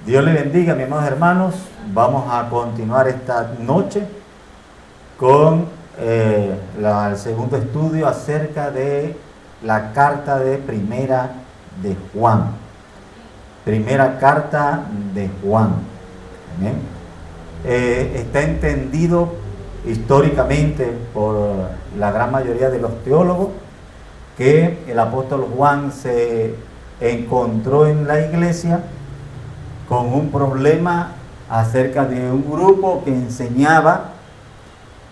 Dios le bendiga, mis amados hermanos. Vamos a continuar esta noche con el segundo estudio acerca de la carta de Primera de Juan. Primera carta de Juan. ¿Bien? Está entendido históricamente por la gran mayoría de los teólogos que el apóstol Juan se encontró en la iglesia con un problema acerca de un grupo que enseñaba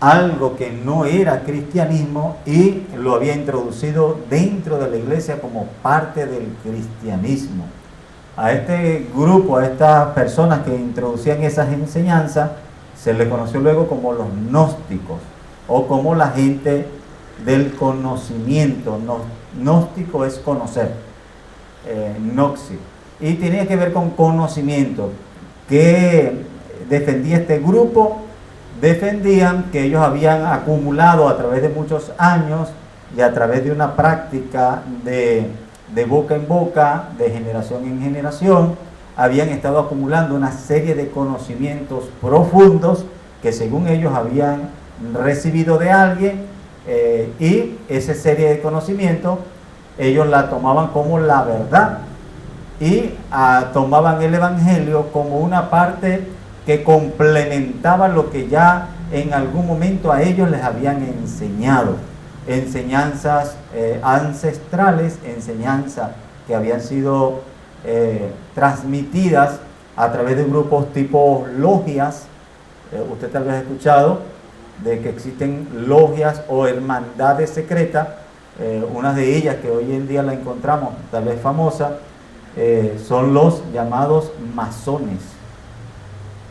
algo que no era cristianismo y lo había introducido dentro de la iglesia como parte del cristianismo. A este grupo, a estas personas que introducían esas enseñanzas, se le conoció luego como los gnósticos o como la gente del conocimiento. Gnóstico es conocer, gnoxi, y tenía que ver con conocimiento. Que defendía este grupo, defendían que ellos habían acumulado a través de muchos años y a través de una práctica de boca en boca, de generación en generación, habían estado acumulando una serie de conocimientos profundos que según ellos habían recibido de alguien, y esa serie de conocimientos ellos la tomaban como la verdad y tomaban el evangelio como una parte que complementaba lo que ya en algún momento a ellos les habían enseñado. Enseñanzas ancestrales, enseñanzas que habían sido transmitidas a través de grupos tipo logias. Usted tal vez ha escuchado de que existen logias o hermandades secretas. Una de ellas que hoy en día la encontramos tal vez famosa, son los llamados masones.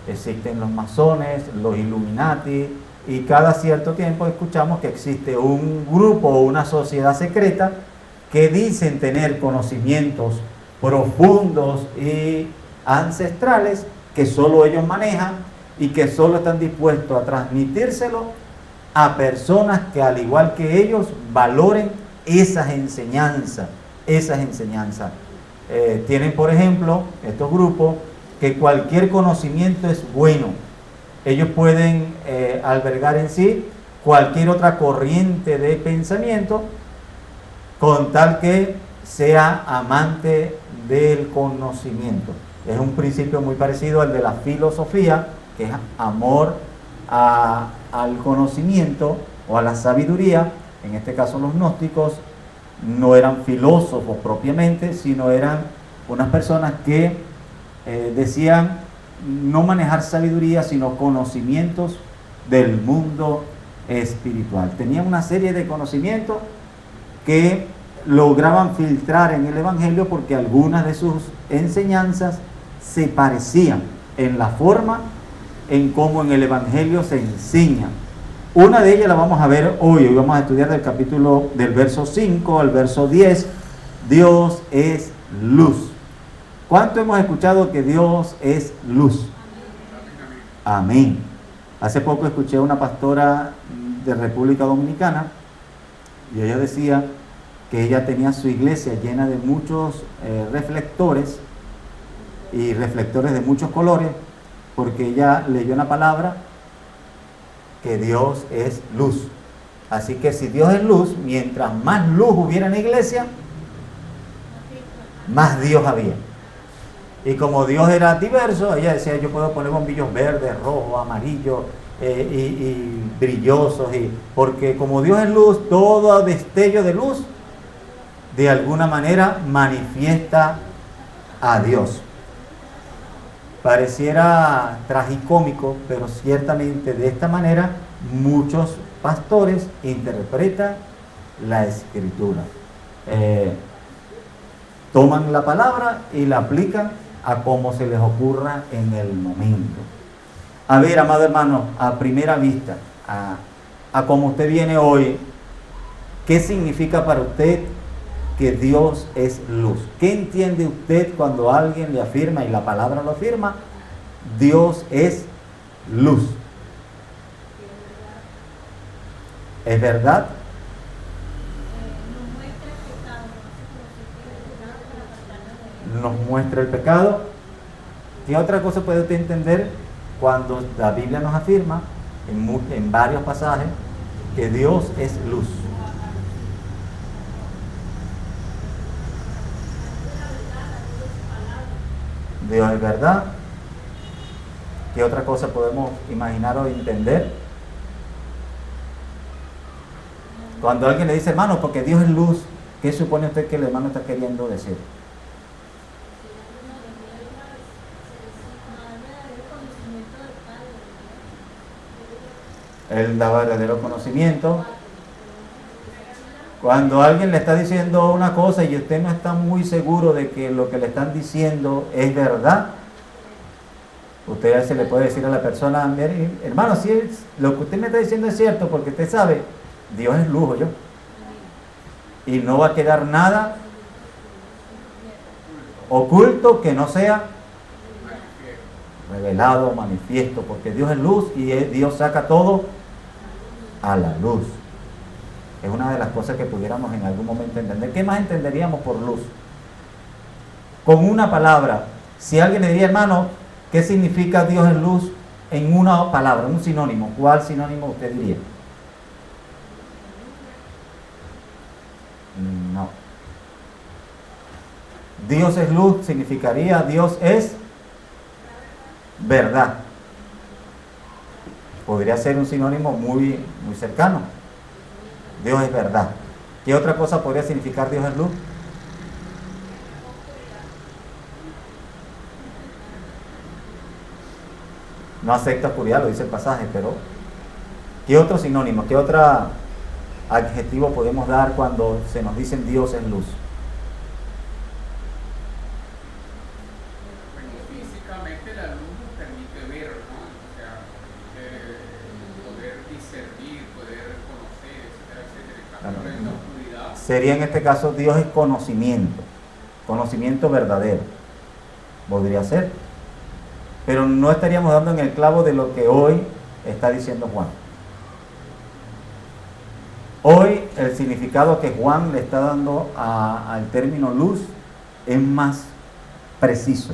Existen los masones, los Illuminati, y cada cierto tiempo escuchamos que existe un grupo o una sociedad secreta que dicen tener conocimientos profundos y ancestrales que solo ellos manejan y que solo están dispuestos a transmitírselo a personas que al igual que ellos valoren esas enseñanzas. Tienen, por ejemplo, estos grupos que cualquier conocimiento es bueno. Ellos pueden albergar en sí cualquier otra corriente de pensamiento con tal que sea amante del conocimiento. Es un principio muy parecido al de la filosofía, que es amor al conocimiento o a la sabiduría. En este caso los gnósticos no eran filósofos propiamente, sino eran unas personas que decían no manejar sabiduría, sino conocimientos del mundo espiritual. Tenían una serie de conocimientos que lograban filtrar en el evangelio porque algunas de sus enseñanzas se parecían en la forma en cómo en el evangelio se enseña. Una de ellas la vamos a ver hoy. Hoy vamos a estudiar del verso 5 al verso 10. Dios es luz. ¿Cuánto hemos escuchado que Dios es luz? Amén. Hace poco escuché a una pastora de República Dominicana y ella decía que ella tenía su iglesia llena de muchos reflectores y reflectores de muchos colores, porque ella leyó una palabra que Dios es luz. Así que si Dios es luz, mientras más luz hubiera en la iglesia, más Dios había. Y como Dios era diverso, ella decía, yo puedo poner bombillos verdes, rojos, amarillos y brillosos, porque como Dios es luz, todo destello de luz de alguna manera manifiesta a Dios. Pareciera tragicómico, pero ciertamente de esta manera muchos pastores interpretan la escritura. Toman la palabra y la aplican a como se les ocurra en el momento. A ver, amado hermano, a primera vista, a como usted viene hoy, ¿qué significa para usted que Dios es luz? ¿Qué entiende usted cuando alguien le afirma, y la palabra lo afirma, Dios es luz? ¿Es verdad? Nos muestra el pecado. ¿Qué otra cosa puede usted entender cuando la Biblia nos afirma en varios pasajes que Dios es luz? Dios es verdad. ¿Qué otra cosa podemos imaginar o entender? Cuando alguien le dice, hermano, porque Dios es luz, ¿qué supone usted que el hermano está queriendo decir? El verdadero conocimiento. Cuando alguien le está diciendo una cosa y usted no está muy seguro de que lo que le están diciendo es verdad, usted se le puede decir a la persona, hermano, si lo que usted me está diciendo es cierto, porque usted sabe, Dios es luz, yo. Y no va a quedar nada oculto que no sea revelado, manifiesto, porque Dios es luz y Dios saca todo a la luz. Es una de las cosas que pudiéramos en algún momento entender. ¿Qué más entenderíamos por luz? Con una palabra, si alguien le diría, hermano, ¿qué significa Dios es luz? En una palabra, un sinónimo, ¿cuál sinónimo usted diría? No. Dios es luz significaría Dios es verdad. Podría ser un sinónimo muy cercano. Dios es verdad. ¿Qué otra cosa podría significar Dios es luz? No acepta oscuridad, lo dice el pasaje, pero ¿qué otro sinónimo, qué otro adjetivo podemos dar cuando se nos dice Dios es luz? Físicamente la luz nos permite ver, ¿no? O sea, poder discernir, poder conocer, etcétera, etcétera. Claro. En la oscuridad sería en este caso Dios es conocimiento verdadero. Podría ser. Pero no estaríamos dando en el clavo de lo que hoy está diciendo Juan. Hoy el significado que Juan le está dando al término luz es más preciso.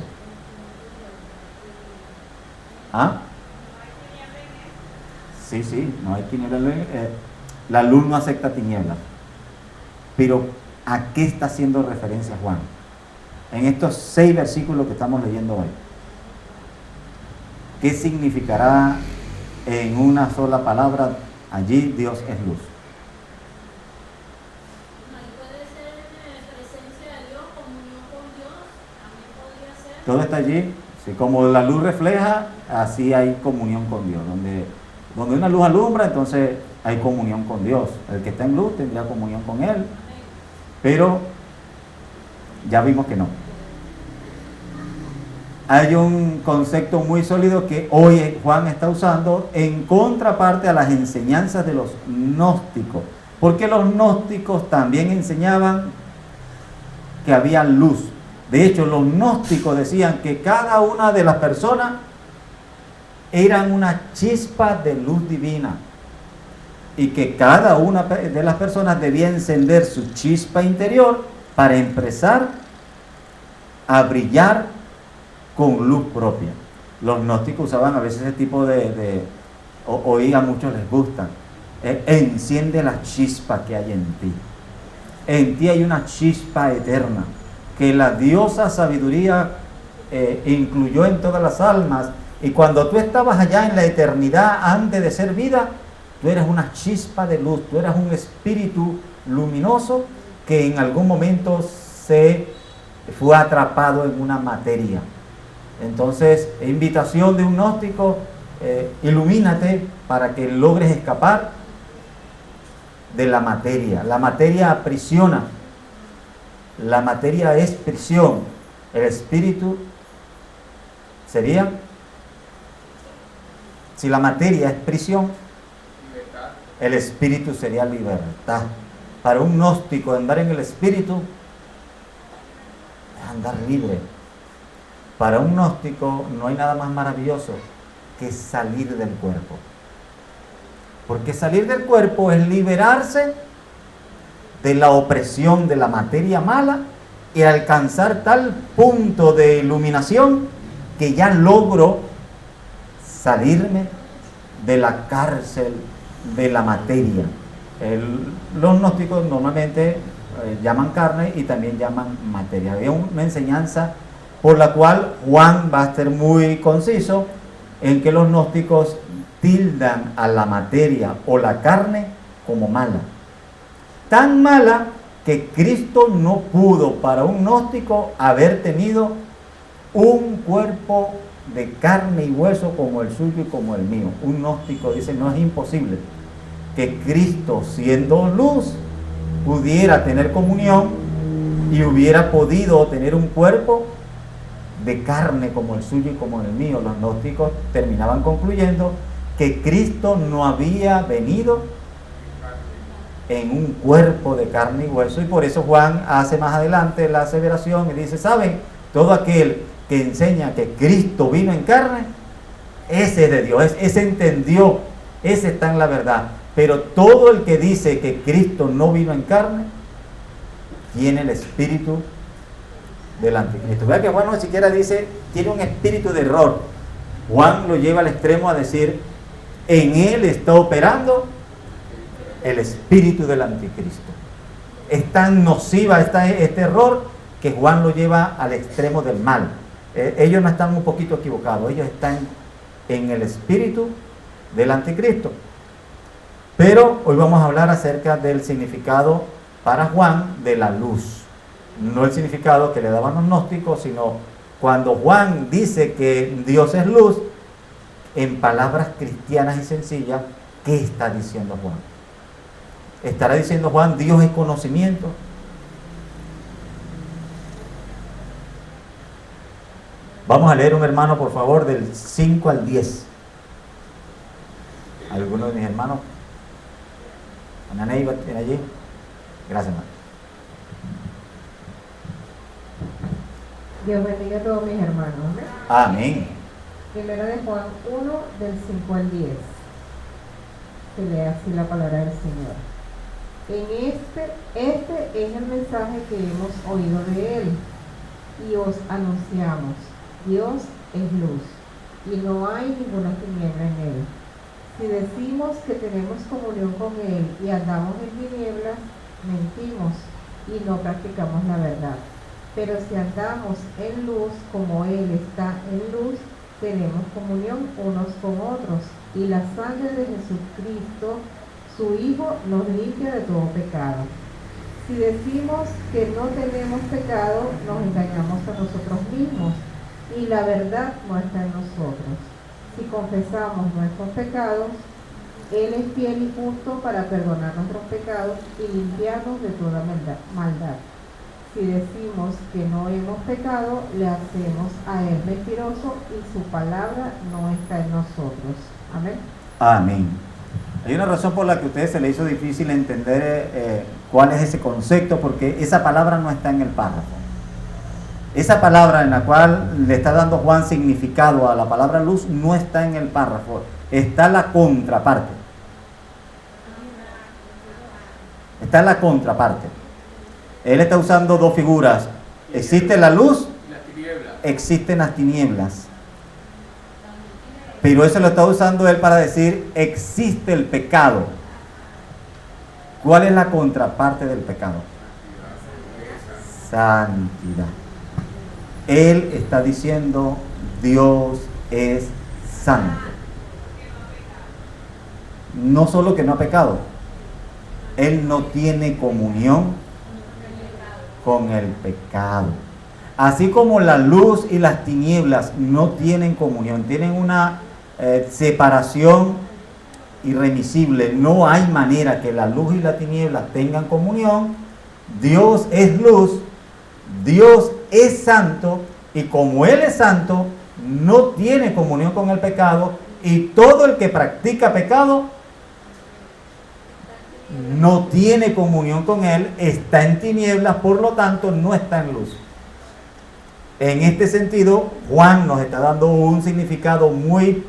¿Ah? Sí, no hay tinieblas. La luz no acepta tinieblas. Pero ¿a qué está haciendo referencia Juan? En estos 6 versículos que estamos leyendo hoy. ¿Qué significará en una sola palabra allí Dios es luz? Puede ser presencia de Dios, comunión con Dios, también podría ser. Todo está allí. Sí, como la luz refleja, así hay comunión con Dios. Donde una luz alumbra, entonces hay comunión con Dios. El que está en luz tendrá comunión con Él. Pero ya vimos que no. Hay un concepto muy sólido que hoy Juan está usando en contraparte a las enseñanzas de los gnósticos. Porque los gnósticos también enseñaban que había luz. De hecho, los gnósticos decían que cada una de las personas eran una chispa de luz divina. Y que cada una de las personas debía encender su chispa interior para empezar a brillar con luz propia. Los gnósticos usaban a veces ese tipo hoy a muchos les gusta. Enciende la chispa que hay en ti. En ti hay una chispa eterna que la diosa sabiduría incluyó en todas las almas. Y cuando tú estabas allá en la eternidad antes de ser vida, tú eras una chispa de luz, tú eras un espíritu luminoso que en algún momento se fue atrapado en una materia. Entonces, invitación de un gnóstico, ilumínate para que logres escapar de la materia. La materia aprisiona, la materia es prisión, el espíritu sería, si la materia es prisión, el espíritu sería libertad. Para un gnóstico andar en el espíritu es andar libre. Para un gnóstico no hay nada más maravilloso que salir del cuerpo. Porque salir del cuerpo es liberarse de la opresión de la materia mala y alcanzar tal punto de iluminación que ya logro salirme de la cárcel de la materia. Los gnósticos normalmente llaman carne y también llaman materia. Había una enseñanza por la cual Juan va a ser muy conciso en que los gnósticos tildan a la materia o la carne como mala. Tan mala que Cristo no pudo para un gnóstico haber tenido un cuerpo de carne y hueso como el suyo y como el mío. Un gnóstico dice, no es imposible que Cristo, siendo luz, pudiera tener comunión y hubiera podido tener un cuerpo de carne como el suyo y como el mío. Los gnósticos terminaban concluyendo que Cristo no había venido en un cuerpo de carne y hueso, y por eso Juan hace más adelante la aseveración y dice, ¿saben? Todo aquel que enseña que Cristo vino en carne, ese es de Dios, ese entendió, ese está en la verdad. Pero todo el que dice que Cristo no vino en carne, tiene el espíritu del anticristo. Vea que Juan no siquiera dice, tiene un espíritu de error. Juan lo lleva al extremo a decir, en él está operando el espíritu del anticristo. Es tan nociva este error que Juan lo lleva al extremo del mal. Ellos no están un poquito equivocados, ellos están en el espíritu del anticristo. Pero hoy vamos a hablar acerca del significado para Juan de la luz. No el significado que le daban los gnósticos, sino cuando Juan dice que Dios es luz, en palabras cristianas y sencillas, ¿qué está diciendo Juan? ¿Estará diciendo Juan, Dios es conocimiento? Vamos a leer un hermano, por favor, del 5 al 10. ¿Alguno de mis hermanos? Ana Neiva, ¿tiene allí? Gracias, hermano. Dios bendiga a todos mis hermanos. Amén. Primera de Juan 1, del 5 al 10. Se lee así la palabra del Señor. Este es el mensaje que hemos oído de Él y os anunciamos. Dios es luz y no hay ninguna tiniebla en Él. Si decimos que tenemos comunión con Él y andamos en tinieblas, mentimos y no practicamos la verdad. Pero si andamos en luz como Él está en luz, tenemos comunión unos con otros, y la sangre de Jesucristo, su Hijo, nos limpia de todo pecado. Si decimos que no tenemos pecado, nos engañamos a nosotros mismos, y la verdad no está en nosotros. Si confesamos nuestros pecados, Él es fiel y justo para perdonar nuestros pecados y limpiarnos de toda maldad. Si decimos que no hemos pecado, le hacemos a Él mentiroso y su palabra no está en nosotros. Amén. Amén. Hay una razón por la que a ustedes se les hizo difícil entender cuál es ese concepto, porque esa palabra no está en el párrafo. Esa palabra en la cual le está dando Juan significado a la palabra luz no está en el párrafo, está la contraparte. Está la contraparte. Él está usando dos figuras. Existe la luz, existen las tinieblas. Pero eso lo está usando él para decir, existe el pecado. ¿Cuál es la contraparte del pecado? Santidad. Él está diciendo, Dios es santo. No solo que no ha pecado, Él no tiene comunión con el pecado. Así como la luz y las tinieblas no tienen comunión, tienen una separación irremisible, no hay manera que la luz y la tiniebla tengan comunión. Dios es luz, Dios es santo, y como Él es santo, no tiene comunión con el pecado, y todo el que practica pecado no tiene comunión con Él, está en tinieblas, por lo tanto no está en luz. En este sentido, Juan nos está dando un significado muy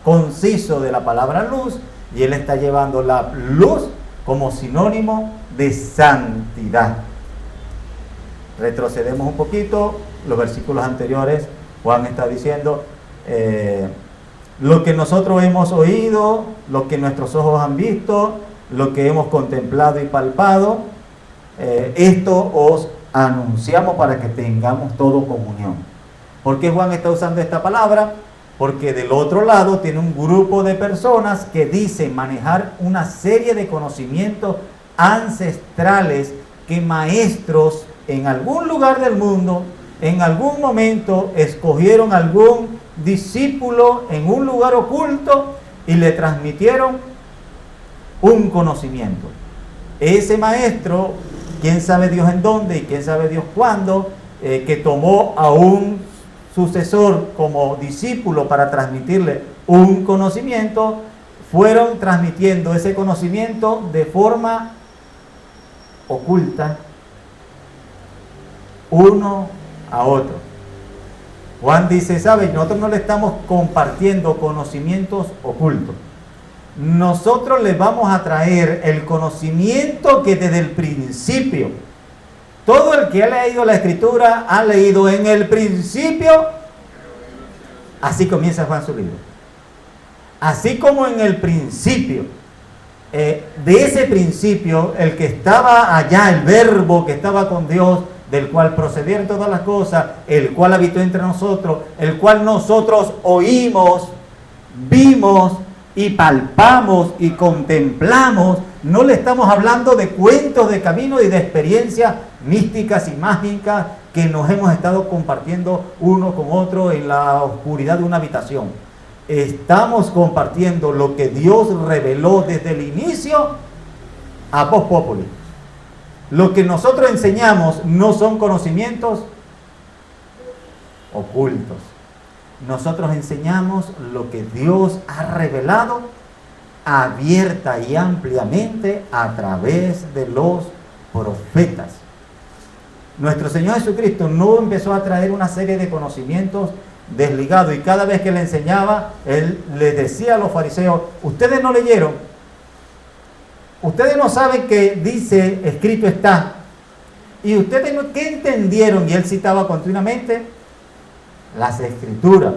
conciso de la palabra luz, y él está llevando la luz como sinónimo de santidad. Retrocedemos un poquito, los versículos anteriores Juan está diciendo, lo que nosotros hemos oído, lo que nuestros ojos han visto, lo que hemos contemplado y palpado, esto os anunciamos para que tengamos todo comunión. ¿Por qué Juan está usando esta palabra? Porque del otro lado tiene un grupo de personas que dicen manejar una serie de conocimientos ancestrales que maestros en algún lugar del mundo, en algún momento, escogieron algún discípulo en un lugar oculto y le transmitieron un conocimiento. Ese maestro, quién sabe Dios en dónde y quién sabe Dios cuándo, que tomó a un sucesor como discípulo para transmitirle un conocimiento, fueron transmitiendo ese conocimiento de forma oculta uno a otro. Juan dice, ¿sabe? Nosotros no le estamos compartiendo conocimientos ocultos. Nosotros les vamos a traer el conocimiento que desde el principio, todo el que ha leído la Escritura ha leído en el principio. Así comienza Juan su libro. Así como en el principio, de ese principio, el que estaba allá, el verbo que estaba con Dios, del cual procedieron todas las cosas, el cual habitó entre nosotros, el cual nosotros oímos, vimos y palpamos y contemplamos. No le estamos hablando de cuentos de camino y de experiencias místicas y mágicas que nos hemos estado compartiendo uno con otro en la oscuridad de una habitación. Estamos compartiendo lo que Dios reveló desde el inicio a Vox Populi. Lo que nosotros enseñamos no son conocimientos ocultos. Nosotros enseñamos lo que Dios ha revelado abierta y ampliamente a través de los profetas. Nuestro Señor Jesucristo no empezó a traer una serie de conocimientos desligados, y cada vez que le enseñaba, Él les decía a los fariseos, ustedes no leyeron, ustedes no saben que dice, escrito está, y ustedes no, ¿qué entendieron? Y Él citaba continuamente las Escrituras.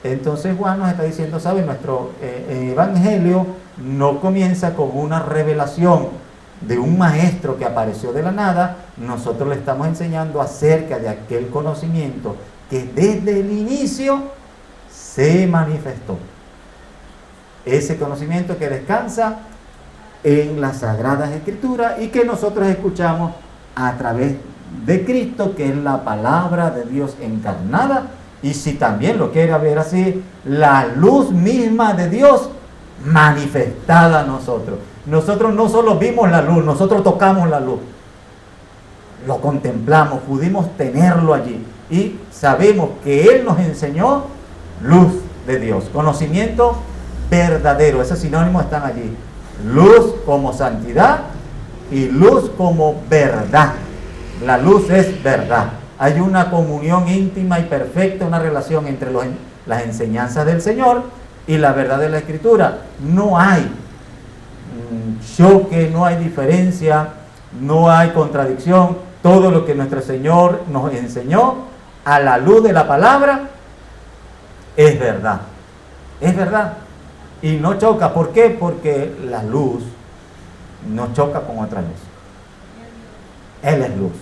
Entonces Juan nos está diciendo, ¿saben? Nuestro evangelio no comienza con una revelación de un maestro que apareció de la nada. Nosotros le estamos enseñando acerca de aquel conocimiento que desde el inicio se manifestó. Ese conocimiento que descansa en las Sagradas Escrituras y que nosotros escuchamos a través de Cristo, que es la palabra de Dios encarnada, y si también lo quiere ver así, la luz misma de Dios manifestada a nosotros. Nosotros no solo vimos la luz, nosotros tocamos la luz, lo contemplamos, pudimos tenerlo allí y sabemos que Él nos enseñó luz de Dios, conocimiento verdadero. Esos sinónimos están allí: luz como santidad y luz como verdad. La luz es verdad. Hay una comunión íntima y perfecta, una relación entre las enseñanzas del Señor y la verdad de la Escritura. No hay choque, no hay diferencia, no hay contradicción. Todo lo que nuestro Señor nos enseñó a la luz de la palabra es verdad. Es verdad. Y no choca. ¿Por qué? Porque la luz no choca con otra luz. Él es luz.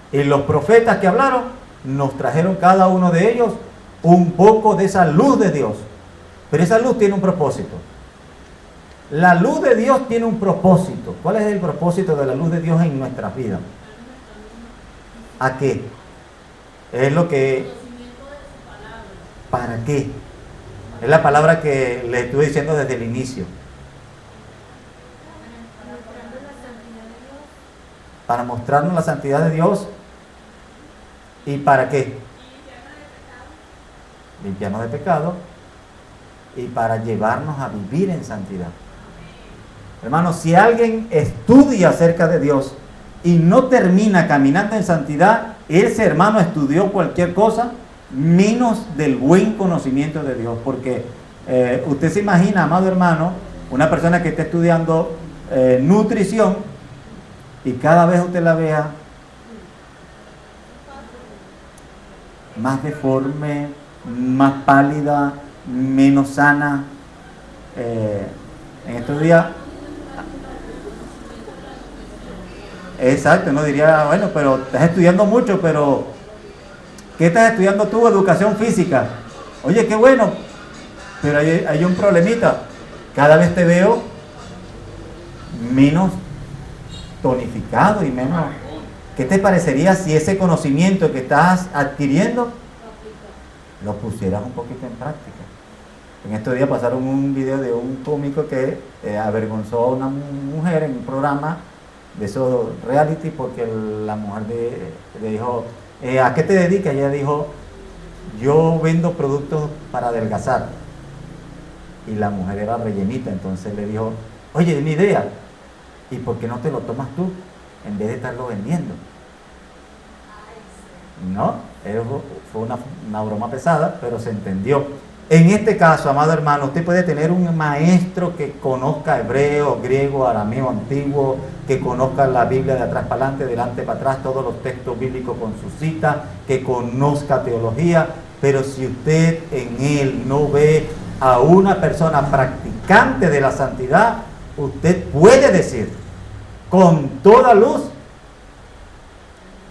Y los profetas que hablaron nos trajeron cada uno de ellos un poco de esa luz de Dios. Pero esa luz tiene un propósito. La luz de Dios tiene un propósito. ¿Cuál es el propósito de la luz de Dios en nuestras vidas? ¿A qué? Es lo que... ¿Para qué? Es la palabra que le estuve diciendo desde el inicio. Para mostrarnos la santidad de Dios. ¿Y para qué? Limpiarnos de pecado. Y para llevarnos a vivir en santidad. Hermanos, si alguien estudia acerca de Dios y no termina caminando en santidad, ese hermano estudió cualquier cosa menos del buen conocimiento de Dios. Porque usted se imagina, amado hermano, una persona que está estudiando nutrición y cada vez usted la vea más deforme, más pálida, menos sana. En estos días, exacto, no diría, bueno, pero estás estudiando mucho, pero ¿qué estás estudiando tú? Educación física. Oye, qué bueno, pero hay un problemita. Cada vez te veo menos tonificado y menos. ¿Qué te parecería si ese conocimiento que estás adquiriendo lo pusieras un poquito en práctica? En estos días pasaron un video de un cómico que avergonzó a una mujer en un programa de esos reality porque la mujer le dijo, ¿a qué te dedicas? Ella dijo, yo vendo productos para adelgazar. Y la mujer era rellenita, entonces le dijo, oye, mi idea, ¿y por qué no te lo tomas tú en vez de estarlo vendiendo? No, fue una broma pesada, pero se entendió. En este caso, amado hermano, usted puede tener un maestro que conozca hebreo, griego, arameo antiguo, que conozca la Biblia de atrás para adelante, delante para atrás, todos los textos bíblicos con su cita, que conozca teología, pero si usted en él no ve a una persona practicante de la santidad, usted puede decir con toda luz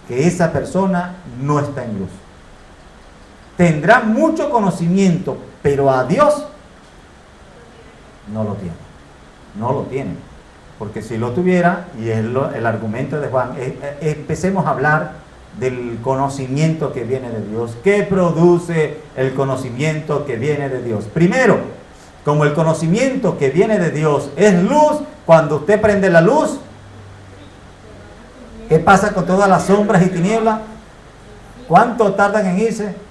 que esa persona no está en luz. Tendrá mucho conocimiento, pero a Dios no lo tiene. No lo tiene. Porque si lo tuviera, y es el argumento de Juan, empecemos a hablar del conocimiento que viene de Dios. ¿Qué produce el conocimiento que viene de Dios? Primero, como el conocimiento que viene de Dios es luz, cuando usted prende la luz, ¿qué pasa con todas las sombras y tinieblas? ¿Cuánto tardan en irse?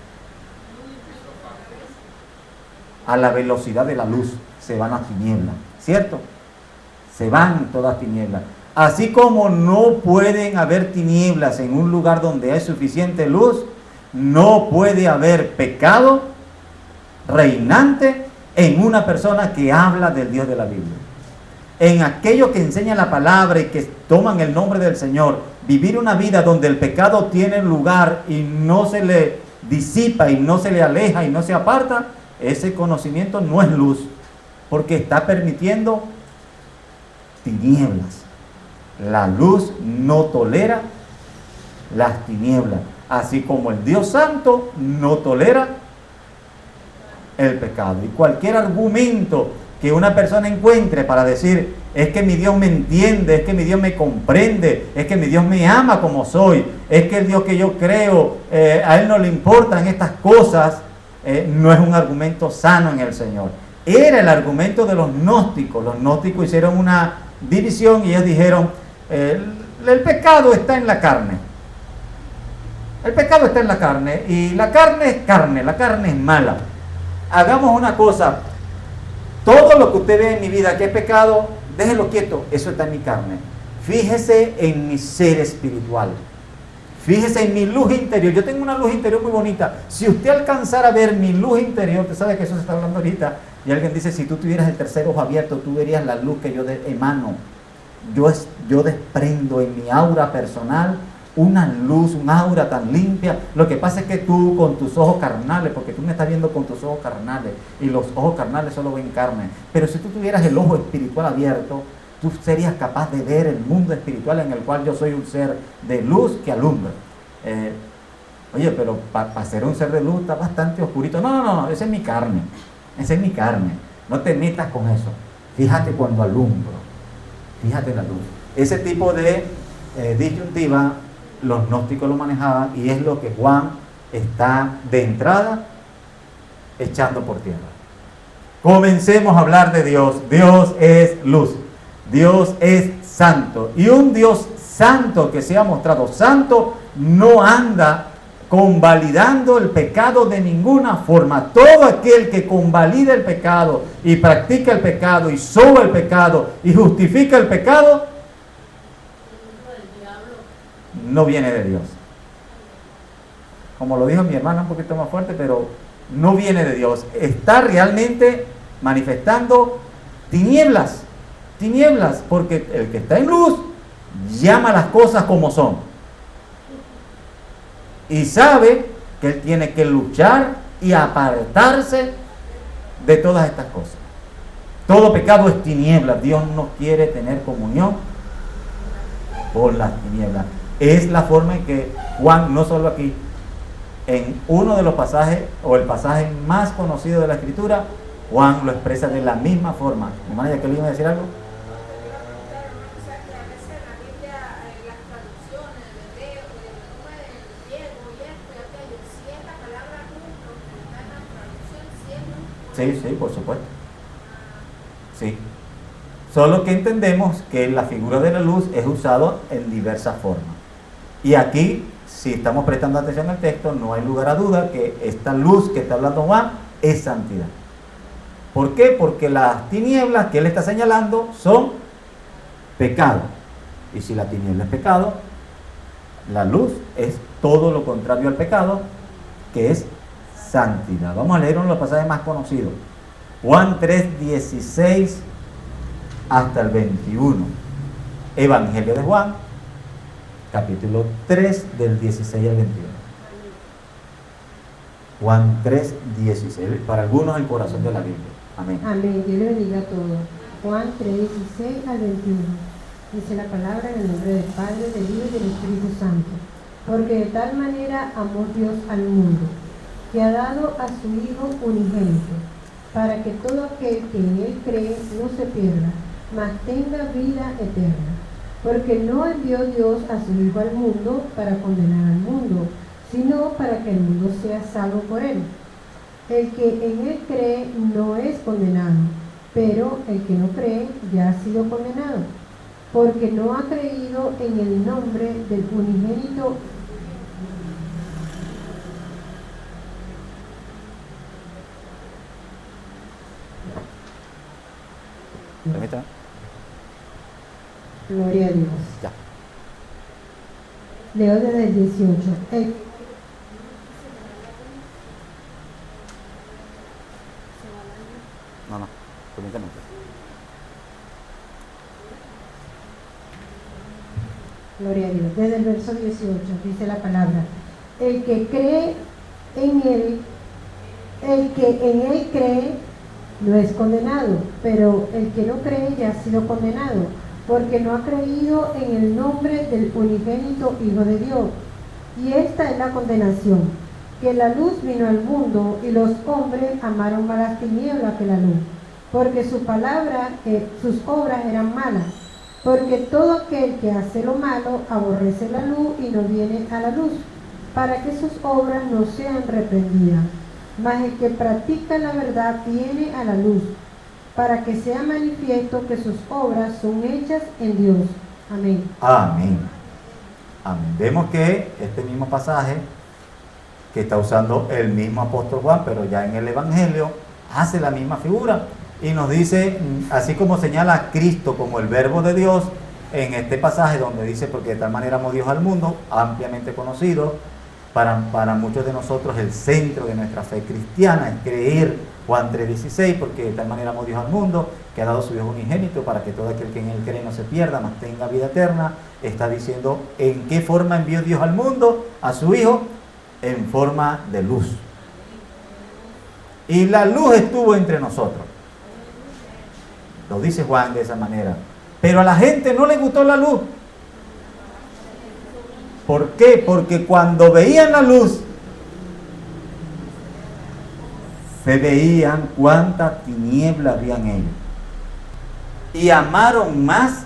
A la velocidad de la luz se van las tinieblas, ¿cierto? Se van todas tinieblas. Así como no pueden haber tinieblas en un lugar donde hay suficiente luz, no puede haber pecado reinante en una persona que habla del Dios de la Biblia. En aquellos que enseñan la palabra y que toman el nombre del Señor, vivir una vida donde el pecado tiene lugar y no se le disipa y no se le aleja y no se aparta, ese conocimiento no es luz, porque está permitiendo tinieblas. La luz no tolera las tinieblas, así como el Dios Santo no tolera el pecado. Y cualquier argumento que una persona encuentre para decir, es que mi Dios me entiende, es que mi Dios me comprende, es que mi Dios me ama como soy, es que el Dios que yo creo, a Él no le importan estas cosas, no es un argumento sano en el Señor. Era el argumento de los gnósticos. Los gnósticos hicieron una división y ellos dijeron, el pecado está en la carne. El pecado está en la carne y la carne es mala. Hagamos una cosa, todo lo que usted ve en mi vida que es pecado, déjelo quieto, eso está en mi carne. Fíjese en mi ser espiritual. Fíjese en mi luz interior. Yo tengo una luz interior muy bonita. Si usted alcanzara a ver mi luz interior, usted sabe que eso se está hablando ahorita, y alguien dice, si tú tuvieras el tercer ojo abierto, tú verías la luz que yo emano. Yo desprendo en mi aura personal una luz, un aura tan limpia. Lo que pasa es que tú con tus ojos carnales, porque tú me estás viendo con tus ojos carnales, y los ojos carnales solo ven carne. Pero si tú tuvieras el ojo espiritual abierto, tú serías capaz de ver el mundo espiritual en el cual yo soy un ser de luz que alumbra. Oye, pero para ser un ser de luz está bastante oscurito. No, esa es mi carne. Esa es mi carne. No te metas con eso. Fíjate cuando alumbro. Fíjate la luz. Ese tipo de disyuntiva los gnósticos lo manejaban y es lo que Juan está de entrada echando por tierra. Comencemos a hablar de Dios. Dios es luz. Dios es santo. Y un Dios santo que se ha mostrado santo no anda convalidando el pecado de ninguna forma. Todo aquel que convalida el pecado y practica el pecado y soba el pecado y justifica el pecado, no viene de Dios. Como lo dijo mi hermana un poquito más fuerte, pero no viene de Dios. Está realmente manifestando tinieblas, porque el que está en luz llama las cosas como son y sabe que él tiene que luchar y apartarse de todas estas cosas. Todo pecado es tinieblas. Dios no quiere tener comunión con las tinieblas. Es la forma en que Juan, no solo aquí, en uno de los pasajes, o el pasaje más conocido de la Escritura, Juan lo expresa de la misma forma. Hermana Jacqueline, ¿iba a decir algo? Sí, sí, por supuesto. Sí. Solo que entendemos que la figura de la luz es usado en diversas formas. Y aquí, si estamos prestando atención al texto, no hay lugar a duda que esta luz que está hablando Juan es santidad. ¿Por qué? Porque las tinieblas que él está señalando son pecado. Y si la tiniebla es pecado, la luz es todo lo contrario al pecado, que es santidad. Vamos a leer uno de los pasajes más conocidos. Juan 3:16 hasta el 21. Evangelio de Juan, capítulo 3, del 16 al 21. Juan 3:16. Para algunos el corazón de la Biblia. Amén. Amén. Dios le bendiga a todos. Juan 3:16 al 21. Dice la palabra en el nombre del Padre, del Hijo y del Espíritu Santo. Porque de tal manera amó Dios al mundo, que ha dado a su Hijo unigénito, para que todo aquel que en él cree no se pierda, mas tenga vida eterna. Porque no envió Dios a su Hijo al mundo para condenar al mundo, sino para que el mundo sea salvo por él. El que en él cree no es condenado, pero el que no cree ya ha sido condenado, porque no ha creído en el nombre del unigénito. Permítame. Gloria a Dios. Ya. Leo desde el 18. No, permítame. Gloria a Dios. Desde el verso 18 dice la palabra: el que cree en él, el que en él cree no es condenado, pero el que no cree ya ha sido condenado, porque no ha creído en el nombre del unigénito Hijo de Dios. Y esta es la condenación, que la luz vino al mundo y los hombres amaron más las tinieblas que la luz, porque sus obras eran malas. Porque todo aquel que hace lo malo aborrece la luz y no viene a la luz, para que sus obras no sean reprendidas. Mas el que practica la verdad viene a la luz, para que sea manifiesto que sus obras son hechas en Dios. Amén. Amén. Amén. Vemos que este mismo pasaje que está usando el mismo apóstol Juan, pero ya en el Evangelio, hace la misma figura y nos dice, así como señala a Cristo como el verbo de Dios, en este pasaje donde dice, porque de tal manera amó Dios al mundo, ampliamente conocido, para muchos de nosotros el centro de nuestra fe cristiana es creer Juan 3:16, porque de tal manera amó Dios al mundo, que ha dado su Hijo unigénito, para que todo aquel que en él cree no se pierda, mas tenga vida eterna. Está diciendo en qué forma envió Dios al mundo a su Hijo, en forma de luz. Y la luz estuvo entre nosotros. Lo dice Juan de esa manera. Pero a la gente no le gustó la luz. ¿Por qué? Porque cuando veían la luz, se veían cuánta tiniebla había en ellos. Y amaron más.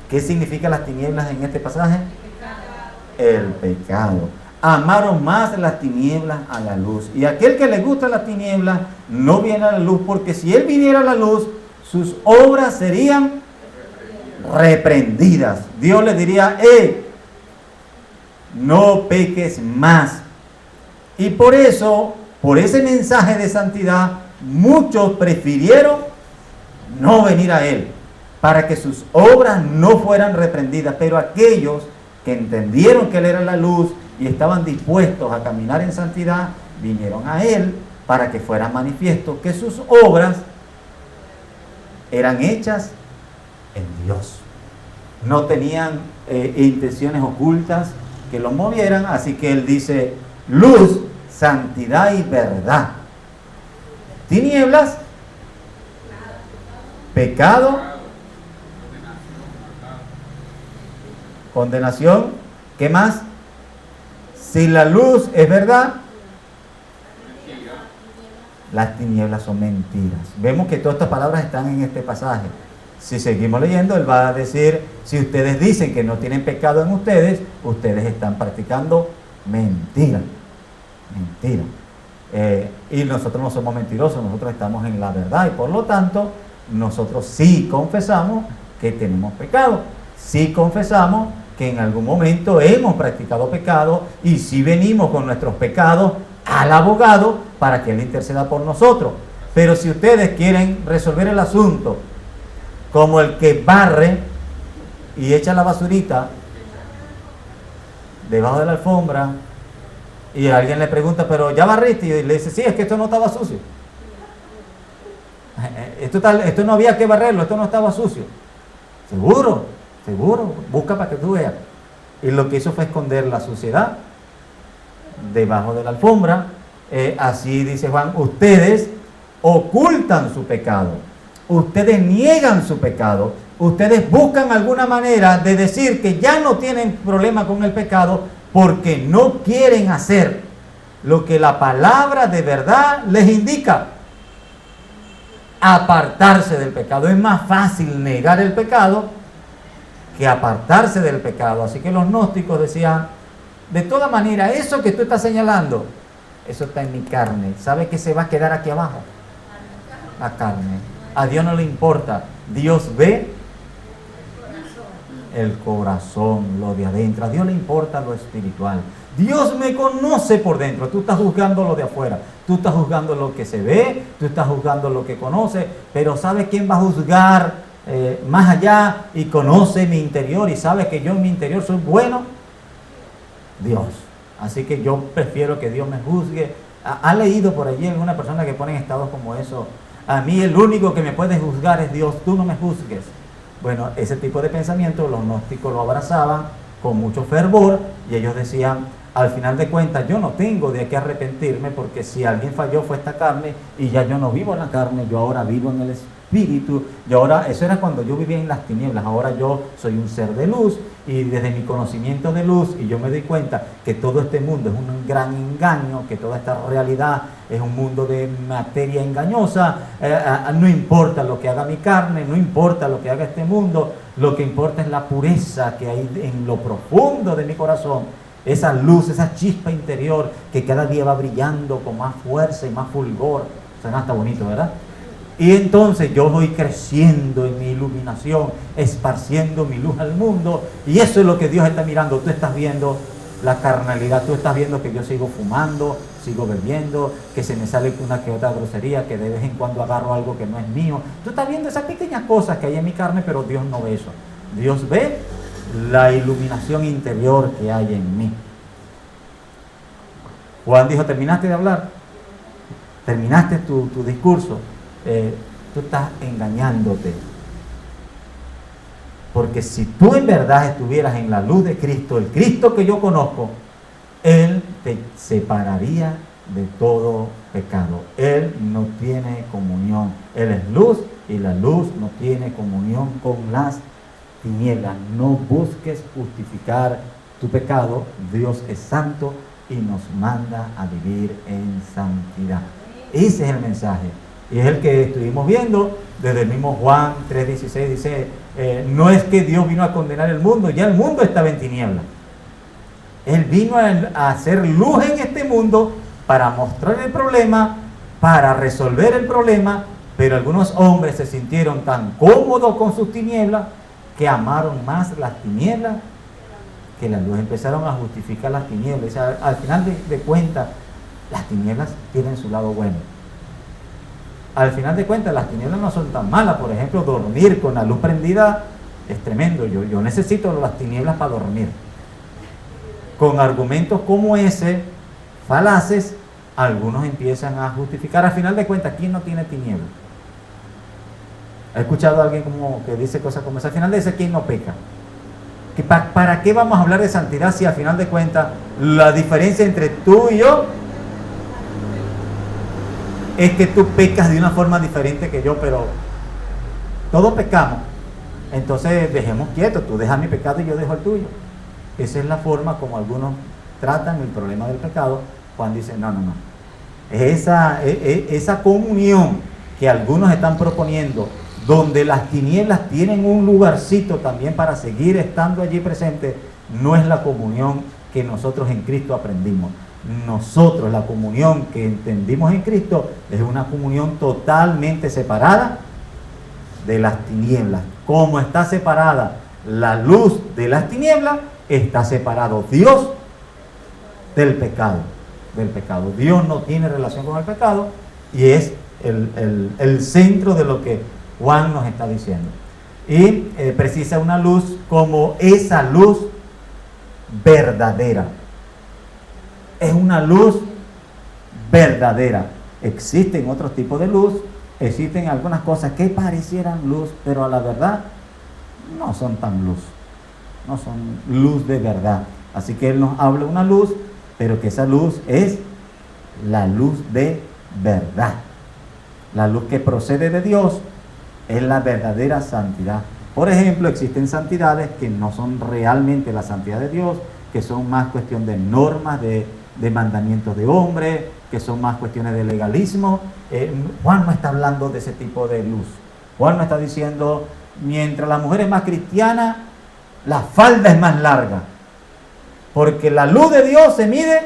¿Qué significa las tinieblas en este pasaje? El pecado. Amaron más las tinieblas a la luz. Y aquel que le gusta las tinieblas no viene a la luz, porque si él viniera a la luz, sus obras serían reprendidas. Dios le diría, no peques más. Y por eso, por ese mensaje de santidad, muchos prefirieron no venir a él, para que sus obras no fueran reprendidas. Pero aquellos que entendieron que él era la luz y estaban dispuestos a caminar en santidad, vinieron a él para que fuera manifiesto que sus obras eran hechas en Dios. No tenían intenciones ocultas que los movieran, así que él dice, luz santidad y verdad. Tinieblas, pecado, condenación. ¿Qué más? Si la luz es verdad, las tinieblas son mentiras. Vemos que todas estas palabras están en este pasaje. Si seguimos leyendo, él va a decir, si ustedes dicen que no tienen pecado en ustedes, ustedes están practicando mentira. Mentira. Y nosotros no somos mentirosos, nosotros estamos en la verdad y por lo tanto nosotros sí confesamos que tenemos pecado, sí confesamos que en algún momento hemos practicado pecado y sí venimos con nuestros pecados al abogado para que él interceda por nosotros. Pero si ustedes quieren resolver el asunto como el que barre y echa la basurita debajo de la alfombra, y alguien le pregunta, pero ¿ya barriste? Y le dice, sí, es que esto no estaba sucio. Esto no había que barrerlo, esto no estaba sucio. Seguro, busca para que tú veas. Y lo que hizo fue esconder la suciedad debajo de la alfombra. Así dice Juan, ustedes ocultan su pecado, ustedes niegan su pecado, ustedes buscan alguna manera de decir que ya no tienen problema con el pecado, porque no quieren hacer lo que la palabra de verdad les indica: apartarse del pecado. Es más fácil negar el pecado que apartarse del pecado. Así que los gnósticos decían, de toda manera, eso que tú estás señalando, eso está en mi carne. ¿Sabe que se va a quedar aquí abajo? La carne. A Dios no le importa. Dios ve el corazón, lo de adentro. A Dios le importa lo espiritual. Dios me conoce por dentro. Tú estás juzgando lo de afuera, tú estás juzgando lo que se ve, tú estás juzgando lo que conoce, pero ¿sabe quién va a juzgar más allá y conoce mi interior y sabe que yo en mi interior soy bueno? Dios. Así que yo prefiero que Dios me juzgue. ¿Ha leído por allí alguna persona que pone en estados como eso? A mí el único que me puede juzgar es Dios, tú no me juzgues. Bueno, ese tipo de pensamiento los gnósticos lo abrazaban con mucho fervor y ellos decían, al final de cuentas yo no tengo de qué arrepentirme, porque si alguien falló fue esta carne y ya yo no vivo en la carne, yo ahora vivo en el espíritu. Y ahora, eso era cuando yo vivía en las tinieblas, ahora yo soy un ser de luz y desde mi conocimiento de luz, y yo me doy cuenta que todo este mundo es un gran engaño, que toda esta realidad es un mundo de materia engañosa. No importa lo que haga mi carne, no importa lo que haga este mundo, lo que importa es la pureza que hay en lo profundo de mi corazón, esa luz, esa chispa interior que cada día va brillando con más fuerza y más fulgor. Suena hasta bonito, ¿verdad? Y entonces yo voy creciendo en mi iluminación, esparciendo mi luz al mundo, y eso es lo que Dios está mirando. Tú estás viendo la carnalidad, tú estás viendo que yo sigo fumando, sigo bebiendo, que se me sale una que otra grosería, que de vez en cuando agarro algo que no es mío. Tú estás viendo esas pequeñas cosas que hay en mi carne, pero Dios no ve eso. Dios ve la iluminación interior que hay en mí. Juan dijo, ¿terminaste de hablar? ¿Terminaste tu discurso? Tú estás engañándote, porque si tú en verdad estuvieras en la luz de Cristo, el Cristo que yo conozco, Él te separaría de todo pecado. Él no tiene comunión, Él es luz y la luz no tiene comunión con las tinieblas. No busques justificar tu pecado. Dios es santo y nos manda a vivir en santidad. Ese es el mensaje. Y es el que estuvimos viendo desde el mismo Juan 3:16. Dice, no es que Dios vino a condenar el mundo, ya el mundo estaba en tinieblas. Él vino a hacer luz en este mundo para mostrar el problema, para resolver el problema, pero algunos hombres se sintieron tan cómodos con sus tinieblas que amaron más las tinieblas que la luz. Empezaron a justificar las tinieblas. O sea, al final de cuentas, las tinieblas tienen su lado bueno. Al final de cuentas, las tinieblas no son tan malas. Por ejemplo, dormir con la luz prendida es tremendo. Yo necesito las tinieblas para dormir. Con argumentos como ese, falaces, algunos empiezan a justificar. Al final de cuentas, ¿quién no tiene tinieblas? ¿He escuchado a alguien como que dice cosas como esa? Al final dice, ¿quién no peca? ¿Que ¿Para qué vamos a hablar de santidad si al final de cuentas la diferencia entre tú y yo es que tú pecas de una forma diferente que yo, pero todos pecamos. Entonces dejemos quieto, tú dejas mi pecado y yo dejo el tuyo. Esa es la forma como algunos tratan el problema del pecado. Juan dice, no. Esa comunión que algunos están proponiendo, donde las tinieblas tienen un lugarcito también para seguir estando allí presentes, no es la comunión que nosotros en Cristo aprendimos. Nosotros, la comunión que entendimos en Cristo, es una comunión totalmente separada de las tinieblas. Como está separada la luz de las tinieblas, está separado Dios del pecado. Dios no tiene relación con el pecado y es el centro de lo que Juan nos está diciendo. Y precisa una luz como esa luz verdadera. Es una luz verdadera. Existen otros tipos de luz, existen algunas cosas que parecieran luz, pero a la verdad no son tan luz, no son luz de verdad. Así que Él nos habla de una luz, pero que esa luz es la luz de verdad. La luz que procede de Dios es la verdadera santidad. Por ejemplo, existen santidades que no son realmente la santidad de Dios, que son más cuestión de normas, de mandamientos de hombres, que son más cuestiones de legalismo. Juan no está hablando de ese tipo de luz. Juan no está diciendo, mientras la mujer es más cristiana, la falda es más larga. Porque la luz de Dios se mide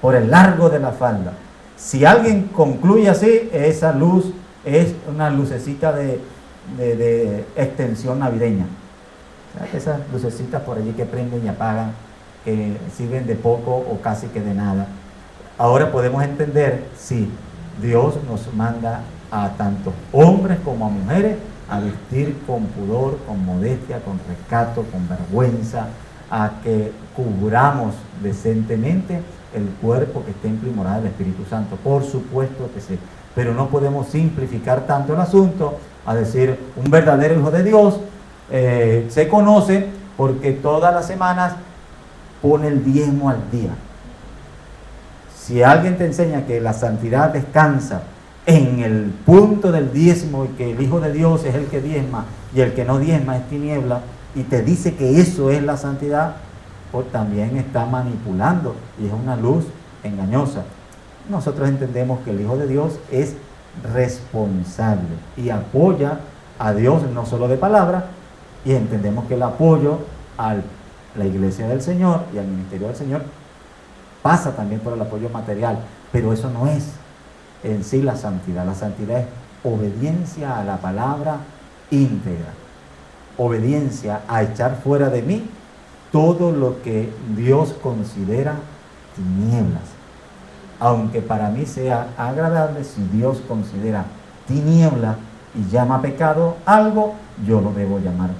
por el largo de la falda. Si alguien concluye así, esa luz es una lucecita de extensión navideña. ¿Sabes? Esas lucecitas por allí que prenden y apagan, que sirven de poco o casi que de nada. Ahora podemos entender, sí, Dios nos manda a tanto hombres como a mujeres a vestir con pudor, con modestia, con recato, con vergüenza, a que cubramos decentemente el cuerpo que está imprimorado del Espíritu Santo. Por supuesto que sí, pero no podemos simplificar tanto el asunto a decir un verdadero hijo de Dios se conoce porque todas las semanas pone el diezmo al día. Si alguien te enseña que la santidad descansa en el punto del diezmo y que el Hijo de Dios es el que diezma y el que no diezma es tiniebla, y te dice que eso es la santidad, pues también está manipulando y es una luz engañosa. Nosotros entendemos que el Hijo de Dios es responsable y apoya a Dios no solo de palabra, y entendemos que el apoyo a la iglesia del Señor y al ministerio del Señor pasa también por el apoyo material, pero eso no es en sí la santidad. La santidad es obediencia a la palabra íntegra, obediencia a echar fuera de mí todo lo que Dios considera tinieblas. Aunque para mí sea agradable, si Dios considera tiniebla y llama pecado algo, yo lo debo llamar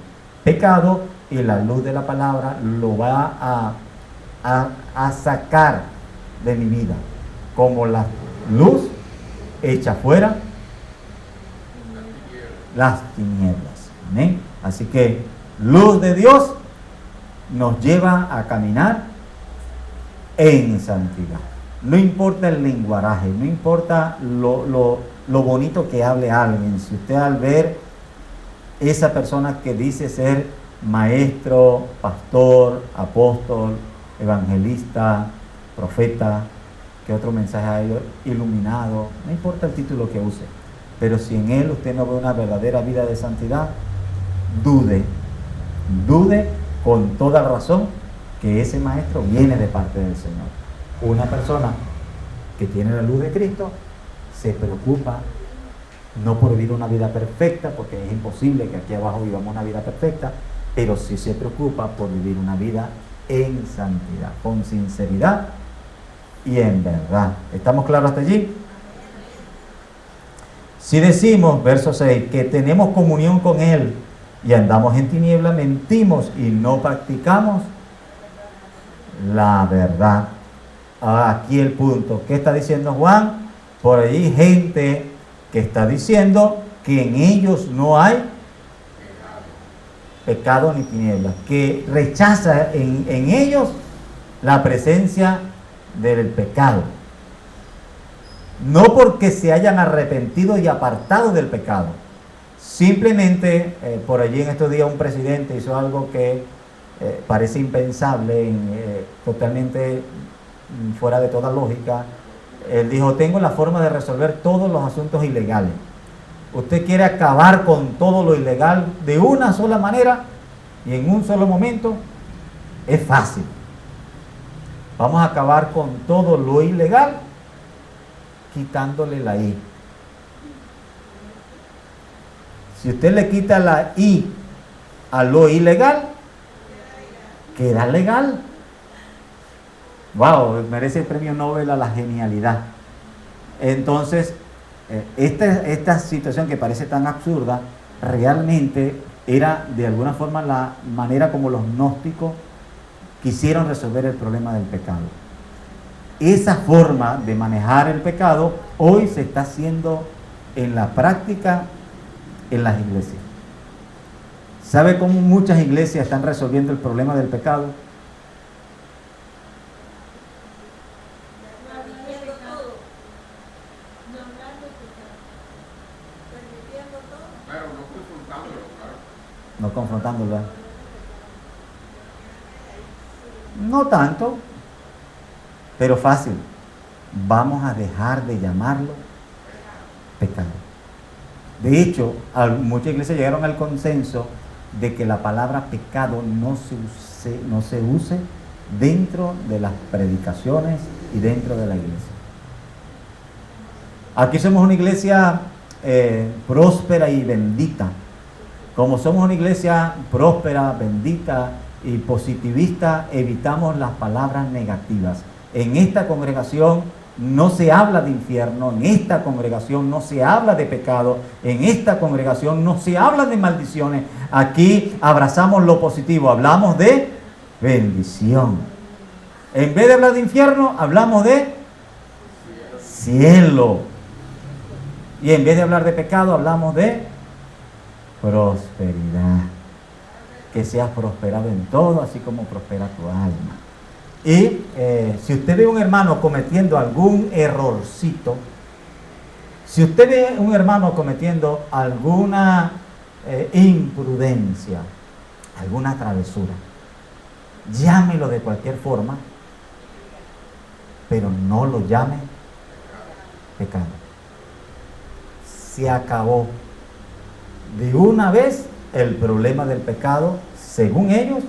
pecado, y la luz de la palabra lo va a sacar de mi vida, como la luz echa fuera las tinieblas. ¿Amén? Así que luz de Dios nos lleva a caminar en santidad. No importa el lenguaje, no importa lo bonito que hable alguien. Si usted al ver esa persona que dice ser maestro, pastor, apóstol, evangelista, profeta, que otro mensaje hay, iluminado, no importa el título que use, pero si en él usted no ve una verdadera vida de santidad, dude con toda razón que ese maestro viene de parte del Señor. Una persona que tiene la luz de Cristo se preocupa no por vivir una vida perfecta, porque es imposible que aquí abajo vivamos una vida perfecta, pero sí se preocupa por vivir una vida en santidad, con sinceridad y en verdad. ¿Estamos claros hasta allí? Si decimos, verso 6, que tenemos comunión con Él y andamos en tinieblas, mentimos y no practicamos la verdad. Aquí el punto. ¿Qué está diciendo Juan? Por ahí gente que está diciendo que en ellos no hay pecado ni tinieblas, que rechaza en ellos la presencia del pecado. No porque se hayan arrepentido y apartado del pecado. Simplemente, por allí en estos días un presidente hizo algo que parece impensable, totalmente fuera de toda lógica. Él dijo: tengo la forma de resolver todos los asuntos ilegales. Usted quiere acabar con todo lo ilegal de una sola manera y en un solo momento. Es fácil. Vamos a acabar con todo lo ilegal quitándole la I. Si usted le quita la I a lo ilegal, queda legal. Wow, merece el premio Nobel a la genialidad. Entonces, esta situación que parece tan absurda, realmente era de alguna forma la manera como los gnósticos quisieron resolver el problema del pecado. Esa forma de manejar el pecado hoy se está haciendo en la práctica en las iglesias. ¿Sabe cómo muchas iglesias están resolviendo el problema del pecado? Permitiendo todo. Nombrando el pecado. Permitiendo todo. Claro, no confrontándolo, claro. No confrontándolo. No tanto, pero fácil. Vamos a dejar de llamarlo pecado. De hecho, muchas iglesias llegaron al consenso de que la palabra pecado no se use dentro de las predicaciones y dentro de la iglesia. Aquí somos una iglesia próspera y bendita. Como somos una iglesia próspera, bendita y positivista, evitamos las palabras negativas. En esta congregación no se habla de infierno, en esta congregación no se habla de pecado, en esta congregación no se habla de maldiciones. Aquí abrazamos lo positivo, hablamos de bendición. En vez de hablar de infierno, hablamos de cielo. Y en vez de hablar de pecado, hablamos de prosperidad. Que seas prosperado en todo, así como prospera tu alma. Y si usted ve un hermano cometiendo algún errorcito, si usted ve un hermano cometiendo alguna imprudencia, alguna travesura, llámelo de cualquier forma, pero no lo llame pecado. Se acabó de una vez el problema del pecado, según ellos,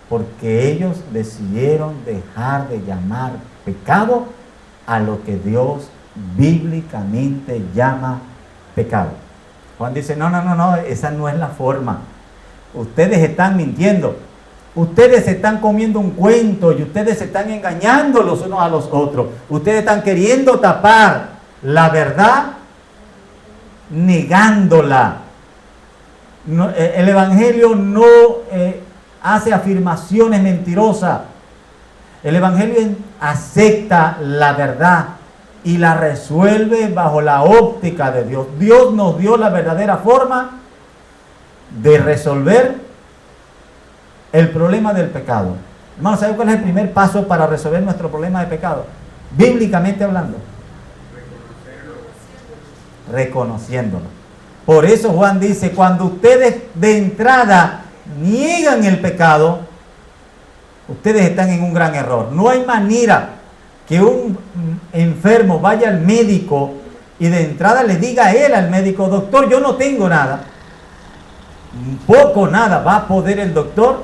porque ellos decidieron dejar de llamar pecado a lo que Dios bíblicamente llama pecado. Juan dice: no, esa no es la forma. Ustedes están mintiendo, ustedes están comiendo un cuento y ustedes se están engañando los unos a los otros. Ustedes están queriendo tapar la verdad negándola. No, el Evangelio no hace afirmaciones mentirosas. El Evangelio acepta la verdad y la resuelve bajo la óptica de Dios. Dios nos dio la verdadera forma de resolver el problema del pecado. Hermanos, ¿saben cuál es el primer paso para resolver nuestro problema de pecado? Bíblicamente hablando. Reconociéndolo. Por eso Juan dice: cuando ustedes de entrada niegan el pecado, ustedes están en un gran error. No hay manera que un enfermo vaya al médico y de entrada le diga a él, al médico: doctor, yo no tengo nada. Poco nada va a poder el doctor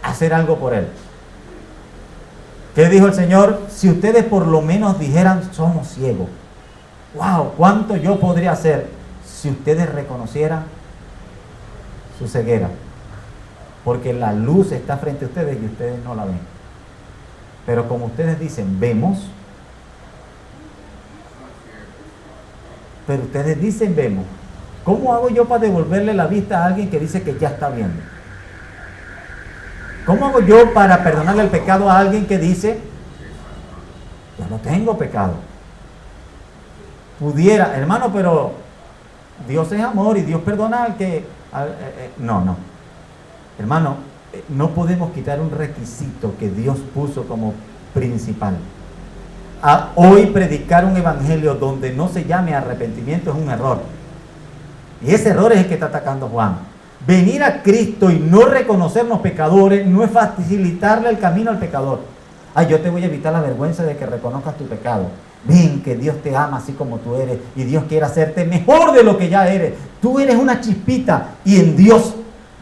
hacer algo por él. ¿Qué dijo el Señor? Si ustedes por lo menos dijeran: somos ciegos. Wow, ¿cuánto yo podría hacer si ustedes reconocieran su ceguera? Porque la luz está frente a ustedes y ustedes no la ven. Pero como ustedes dicen: vemos. Pero ustedes dicen: vemos. ¿Cómo hago yo para devolverle la vista a alguien que dice que ya está viendo? ¿Cómo hago yo para perdonarle el pecado a alguien que dice: yo no tengo pecado? Pudiera, hermano, pero Dios es amor y Dios perdona al que... No. Hermano, no podemos quitar un requisito que Dios puso como principal. hoy predicar un evangelio donde no se llame arrepentimiento es un error. Y ese error es el que está atacando Juan. Venir a Cristo y no reconocernos pecadores no es facilitarle el camino al pecador. Ay, yo te voy a evitar la vergüenza de que reconozcas tu pecado. Ven, que Dios te ama así como tú eres y Dios quiere hacerte mejor de lo que ya eres. Tú eres una chispita y en Dios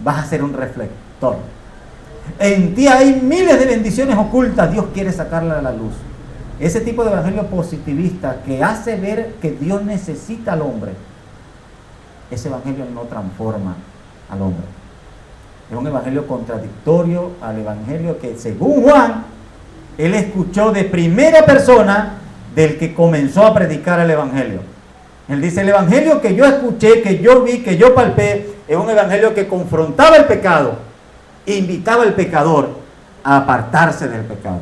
vas a ser un reflector. En ti hay miles de bendiciones ocultas, Dios quiere sacarlas a la luz. Ese tipo de evangelio positivista que hace ver que Dios necesita al hombre, ese evangelio no transforma al hombre. Es un evangelio contradictorio al evangelio que, según Juan, él escuchó de primera persona del que comenzó a predicar el evangelio. Él dice: el evangelio que yo escuché, que yo vi, que yo palpé, es un evangelio que confrontaba el pecado, invitaba al pecador a apartarse del pecado.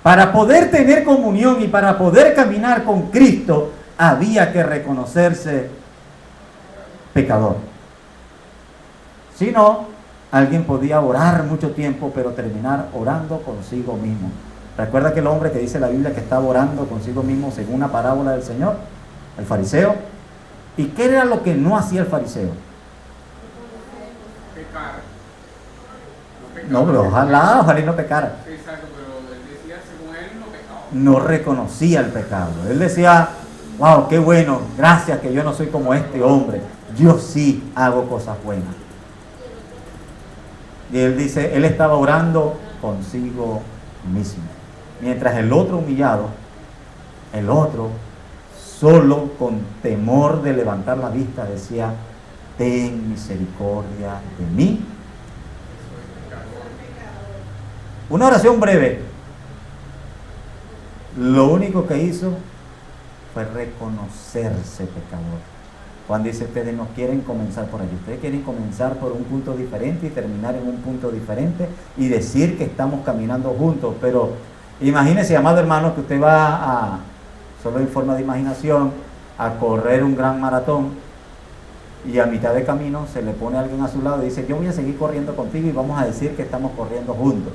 Para poder tener comunión y para poder caminar con Cristo, había que reconocerse pecador. Si no, alguien podía orar mucho tiempo, pero terminar orando consigo mismo. ¿Recuerda aquel hombre que dice la Biblia que estaba orando consigo mismo según una parábola del Señor? El fariseo. ¿Y qué era lo que no hacía el fariseo? Pecar. No, pero ojalá y no pecara. Exacto, pero él decía, según él, no pecaba. No reconocía el pecado. Él decía: wow, qué bueno, gracias que yo no soy como este hombre. Yo sí hago cosas buenas. Y él dice, él estaba orando consigo mismo. Mientras el otro humillado, el otro solo con temor de levantar la vista decía: ten misericordia de mí. Una oración breve. Lo único que hizo fue reconocerse pecador. Juan dice: ustedes no quieren comenzar por allí, ustedes quieren comenzar por un punto diferente y terminar en un punto diferente y decir que estamos caminando juntos. Pero imagínese, amado hermano, que usted va a, solo en forma de imaginación, a correr un gran maratón y a mitad de camino se le pone alguien a su lado y dice: yo voy a seguir corriendo contigo y vamos a decir que estamos corriendo juntos.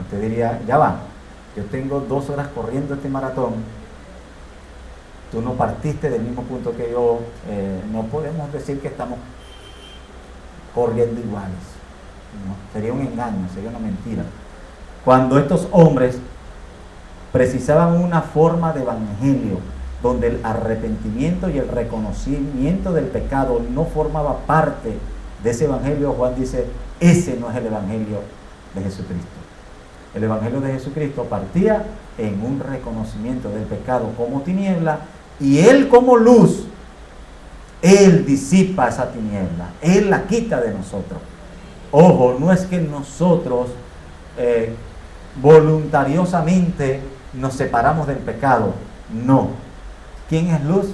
Usted diría: ya va, yo tengo 2 horas corriendo este maratón, tú no partiste del mismo punto que yo, no podemos decir que estamos corriendo iguales. ¿No? Sería un engaño, sería una mentira. Cuando estos hombres precisaban una forma de evangelio donde el arrepentimiento y el reconocimiento del pecado no formaba parte de ese evangelio, Juan dice: ese no es el evangelio de Jesucristo. El evangelio de Jesucristo partía en un reconocimiento del pecado como tiniebla, y Él como luz, Él disipa esa tiniebla, Él la quita de nosotros. Ojo, no es que nosotros voluntariosamente nos separamos del pecado, no. ¿Quién es luz?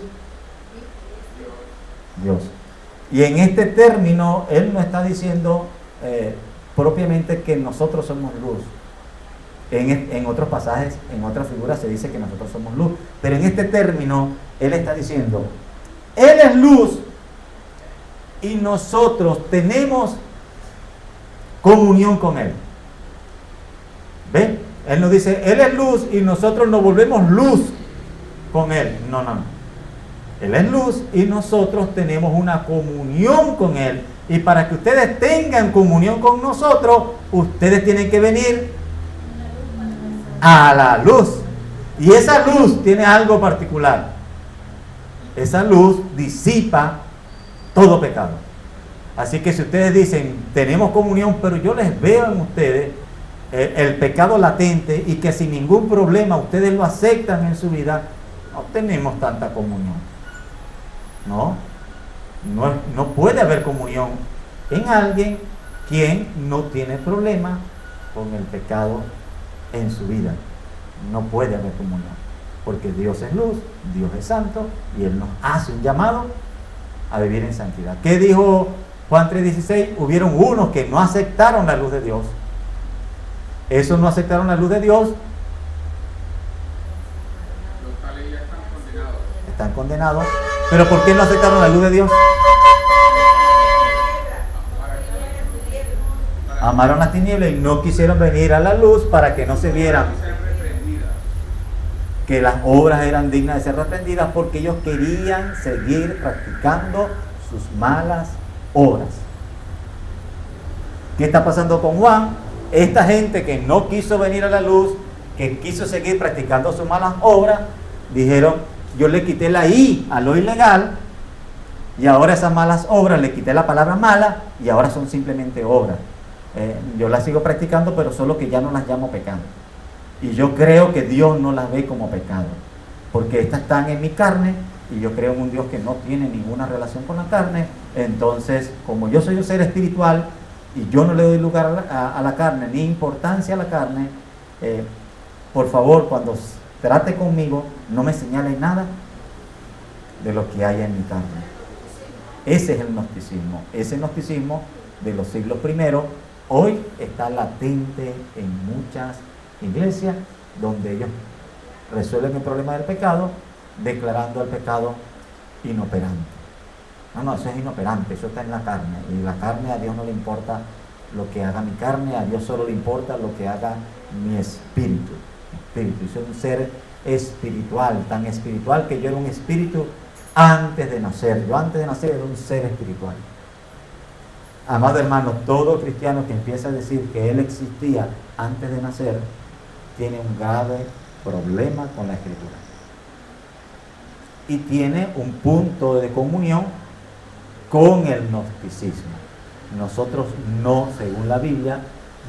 Dios. Y en este término, Él no está diciendo propiamente que nosotros somos luz. En otros pasajes, en otras figuras se dice que nosotros somos luz, pero en este término Él está diciendo: Él es luz y nosotros tenemos comunión con Él. ¿Ven? Él nos dice: Él es luz y nosotros nos volvemos luz con Él. No. Él es luz y nosotros tenemos una comunión con Él, y para que ustedes tengan comunión con nosotros, ustedes tienen que venir a la luz. Y esa luz tiene algo particular. Esa luz disipa todo pecado. Así que si ustedes dicen: tenemos comunión, pero yo les veo en ustedes el pecado latente y que sin ningún problema ustedes lo aceptan en su vida, no tenemos tanta comunión. No puede haber comunión en alguien quien no tiene problema con el pecado en su vida. No puede haber comunión, porque Dios es luz, Dios es santo, y Él nos hace un llamado a vivir en santidad. ¿Qué dijo Juan 3:16? Hubieron unos que no aceptaron la luz de Dios. Esos no aceptaron la luz de Dios, Los tales ya están condenados. están condenados. ¿Pero por qué no aceptaron la luz de Dios? Amaron las tinieblas y no quisieron venir a la luz para que no se vieran. Ser reprendidas. que las obras eran dignas de ser reprendidas porque ellos querían seguir practicando sus malas obras. ¿Qué está pasando con Juan? Esta gente que no quiso venir a la luz, que quiso seguir practicando sus malas obras, dijeron, yo le quité la I a lo ilegal y ahora esas malas obras, le quité la palabra mala y ahora son simplemente obras. Yo las sigo practicando, pero solo que ya no las llamo pecado. Y yo creo que Dios no las ve como pecado, porque estas están en mi carne y yo creo en un Dios que no tiene ninguna relación con la carne. Entonces, como yo soy un ser espiritual y yo no le doy lugar a la carne, ni importancia a la carne, por favor, cuando trate conmigo, no me señale nada de lo que haya en mi carne. Ese es el gnosticismo. Ese gnosticismo de los siglos primeros hoy está latente en muchas iglesias, donde ellos resuelven el problema del pecado declarando el pecado inoperante. No, eso es inoperante, eso está en la carne, y la carne, a Dios no le importa lo que haga mi carne, a Dios solo le importa lo que haga mi espíritu. Yo soy un ser espiritual, tan espiritual que yo era un espíritu antes de nacer. Yo antes de nacer era un ser espiritual. Amado hermano, todo cristiano que empieza a decir que él existía antes de nacer tiene un grave problema con la Escritura y tiene un punto de comunión con el gnosticismo. Nosotros no, según la Biblia,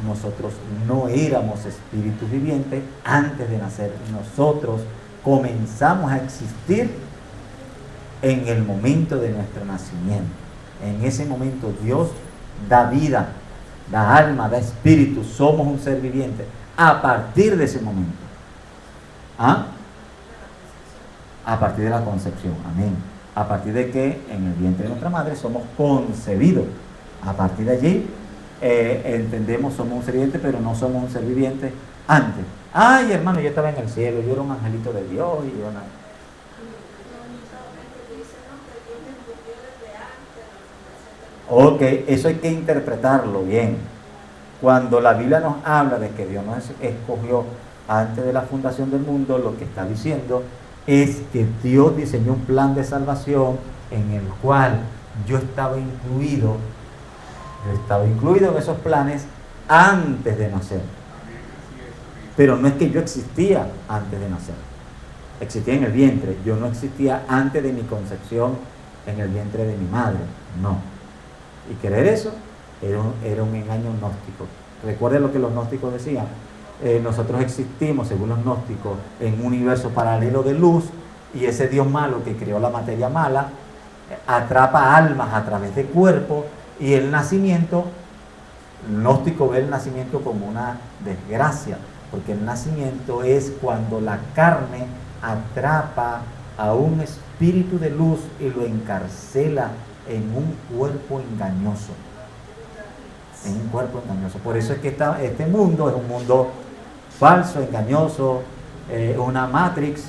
nosotros no éramos espíritus vivientes antes de nacer. Nosotros comenzamos a existir en el momento de nuestro nacimiento. En ese momento Dios da vida, da alma, da espíritu. Somos un ser viviente a partir de ese momento. A partir de la concepción, amén. A partir de que en el vientre de nuestra madre somos concebidos. A partir de allí entendemos, somos un ser viviente, pero no somos un ser viviente antes. Ay, hermano, yo estaba en el cielo, yo era un angelito de Dios y yo nada. Ok, eso hay que interpretarlo bien. Cuando la Biblia nos habla de que Dios nos escogió antes de la fundación del mundo, lo que está diciendo es que Dios diseñó un plan de salvación en el cual yo estaba incluido en esos planes antes de nacer. Pero no es que yo existía antes de nacer. Existía en el vientre. Yo no existía antes de mi concepción en el vientre de mi madre. No. Y creer eso era un engaño gnóstico. Recuerden lo que los gnósticos decían. Nosotros existimos, según los gnósticos, en un universo paralelo de luz, y ese Dios malo que creó la materia mala atrapa almas a través de cuerpos, y el nacimiento, el gnóstico ve el nacimiento como una desgracia, porque el nacimiento es cuando la carne atrapa a un espíritu de luz y lo encarcela en un cuerpo engañoso. En un cuerpo engañoso. Por eso es que este mundo es un mundo falso, engañoso, una Matrix.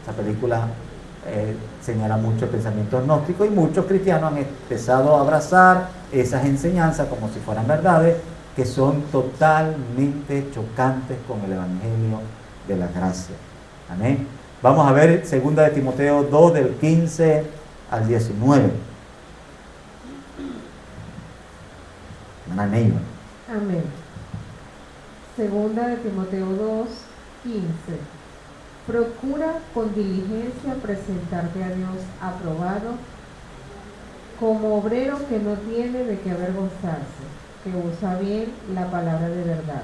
Esa película señala mucho el pensamiento gnóstico, y muchos cristianos han empezado a abrazar esas enseñanzas como si fueran verdades, que son totalmente chocantes con el Evangelio de la gracia. Amén. Vamos a ver 2 de Timoteo 2, del 15 al 19. Amén. Amén. Segunda de Timoteo 2, 15. Procura con diligencia presentarte a Dios aprobado, como obrero que no tiene de qué avergonzarse, que usa bien la palabra de verdad.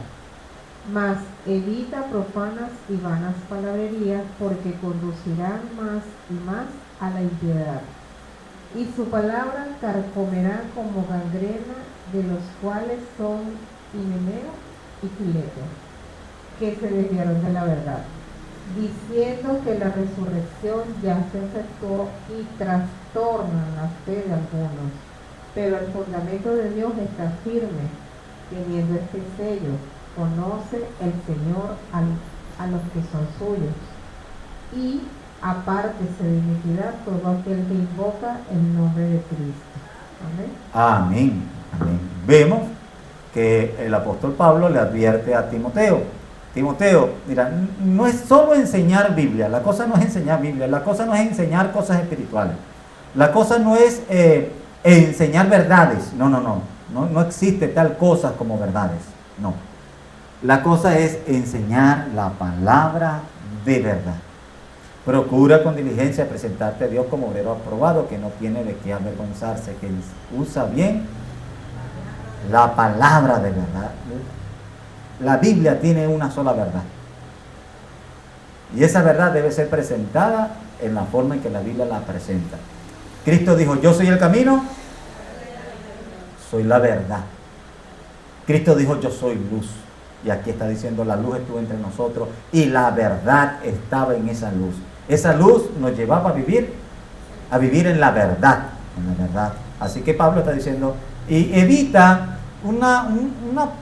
Mas evita profanas y vanas palabrerías, porque conducirán más y más a la impiedad. Y su palabra carcomerá como gangrena, de los cuales son Himeneo y Fileto, que se desviaron de la verdad, diciendo que la resurrección ya se efectuó, y trastornan la fe de algunos. Pero el fundamento de Dios está firme, teniendo este sello: conoce el Señor a los que son suyos, y apártese de iniquidad todo aquel que invoca el nombre de Cristo. Amén. Amén. Amén. Vemos que el apóstol Pablo le advierte a Timoteo Timoteo, mira, no es solo enseñar Biblia, la cosa no es enseñar Biblia, la cosa no es enseñar cosas espirituales, la cosa no es enseñar verdades, no existe tal cosa como verdades, no. La cosa es enseñar la palabra de verdad. Procura con diligencia presentarte a Dios como obrero aprobado, que no tiene de qué avergonzarse, que usa bien la palabra de verdad. La Biblia tiene una sola verdad. Y esa verdad debe ser presentada en la forma en que la Biblia la presenta. Cristo dijo, yo soy el camino, soy la verdad. Cristo dijo, yo soy luz. Y aquí está diciendo, la luz estuvo entre nosotros y la verdad estaba en esa luz. Esa luz nos llevaba a vivir en la verdad, Así que Pablo está diciendo, y evita una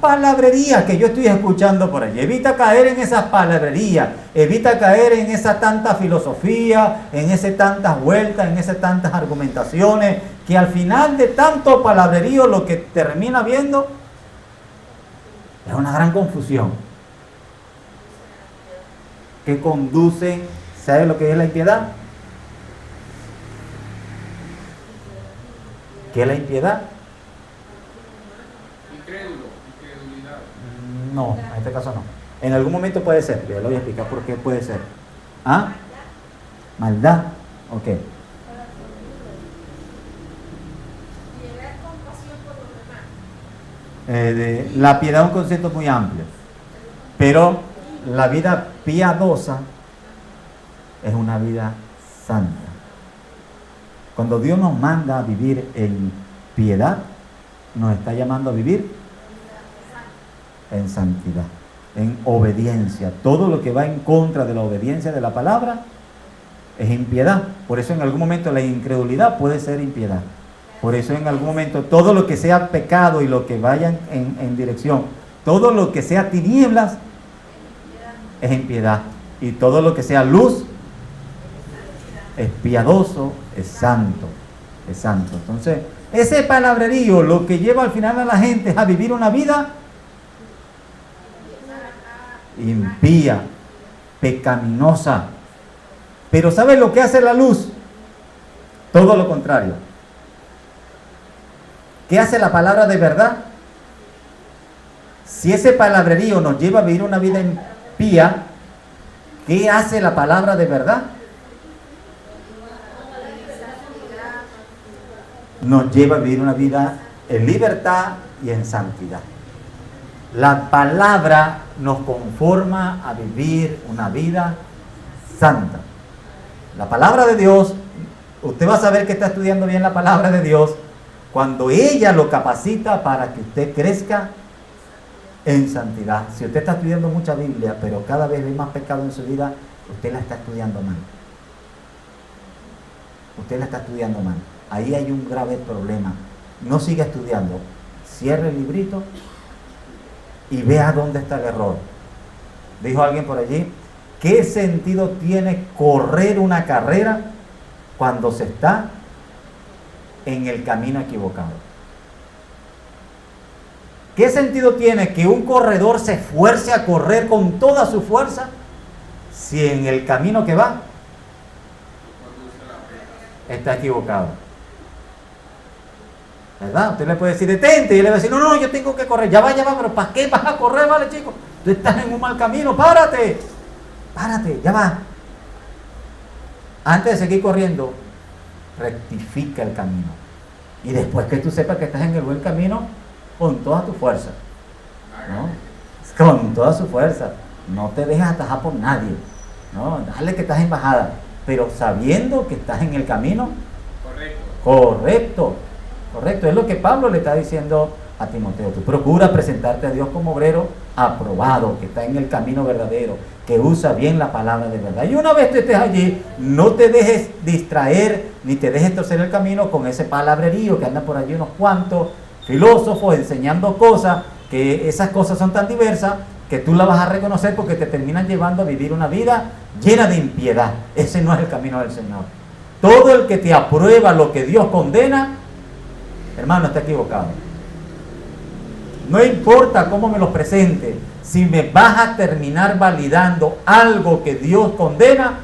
palabrería que yo estoy escuchando por allí. Evita caer en esas palabrerías, evita caer en esa tanta filosofía, en esas tantas vueltas, en esas tantas argumentaciones, que al final de tanto palabrerío lo que termina viendo es una gran confusión que conduce, ¿sabe lo que es la impiedad? ¿Qué es la impiedad? Incredulidad. No, en este caso no. En algún momento puede ser, yo le voy a explicar por qué puede ser. ¿Ah? Maldad, ok. La piedad es un concepto muy amplio, pero la vida piadosa es una vida santa. Cuando Dios nos manda a vivir en piedad, nos está llamando a vivir en santidad, en obediencia. Todo lo que va en contra de la obediencia de la palabra es impiedad. Por eso en algún momento la incredulidad puede ser impiedad. Por eso en algún momento todo lo que sea pecado y lo que vaya en dirección, todo lo que sea tinieblas es impiedad. Y todo lo que sea luz es piadoso, es santo, es santo. Entonces, ese palabrerío lo que lleva al final a la gente es a vivir una vida impía, pecaminosa. Pero ¿sabe lo que hace la luz? Todo lo contrario. ¿Qué hace la palabra de verdad? Si ese palabrerío nos lleva a vivir una vida impía, ¿qué hace la palabra de verdad? Nos lleva a vivir una vida en libertad y en santidad. La palabra nos conforma a vivir una vida santa. La palabra de Dios, usted va a saber que está estudiando bien la palabra de Dios cuando ella lo capacita para que usted crezca en santidad. Si usted está estudiando mucha Biblia, pero cada vez ve más pecado en su vida, usted la está estudiando mal. Usted la está estudiando mal. Ahí hay un grave problema. No siga estudiando. Cierre el librito y vea dónde está el error. Dijo alguien por allí, ¿qué sentido tiene correr una carrera cuando se está en el camino equivocado? ¿Qué sentido tiene que un corredor se esfuerce a correr con toda su fuerza si en el camino que va está equivocado? ¿Verdad? Usted le puede decir, detente, y él le va a decir, no, yo tengo que correr, ya va, pero ¿para qué vas a correr, vale, chico? Tú estás en un mal camino, párate, ya va. Antes de seguir corriendo, rectifica el camino. Y después que tú sepas que estás en el buen camino, con toda tu fuerza, ¿no? Con toda su fuerza. No te dejes atajar por nadie, ¿no? Dale que estás en bajada, pero sabiendo que estás en el camino correcto. Es lo que Pablo le está diciendo a Timoteo. Tú procura presentarte a Dios como obrero aprobado, que está en el camino verdadero, que usa bien la palabra de verdad. Y una vez tú estés allí, no te dejes distraer, ni te dejes torcer el camino con ese palabrerío que anda por allí unos cuantos filósofos enseñando cosas, que esas cosas son tan diversas que tú las vas a reconocer porque te terminan llevando a vivir una vida llena de impiedad. Ese no es el camino del Señor. Todo el que te aprueba lo que Dios condena, hermano, está equivocado. No importa cómo me lo presente, si me vas a terminar validando algo que Dios condena,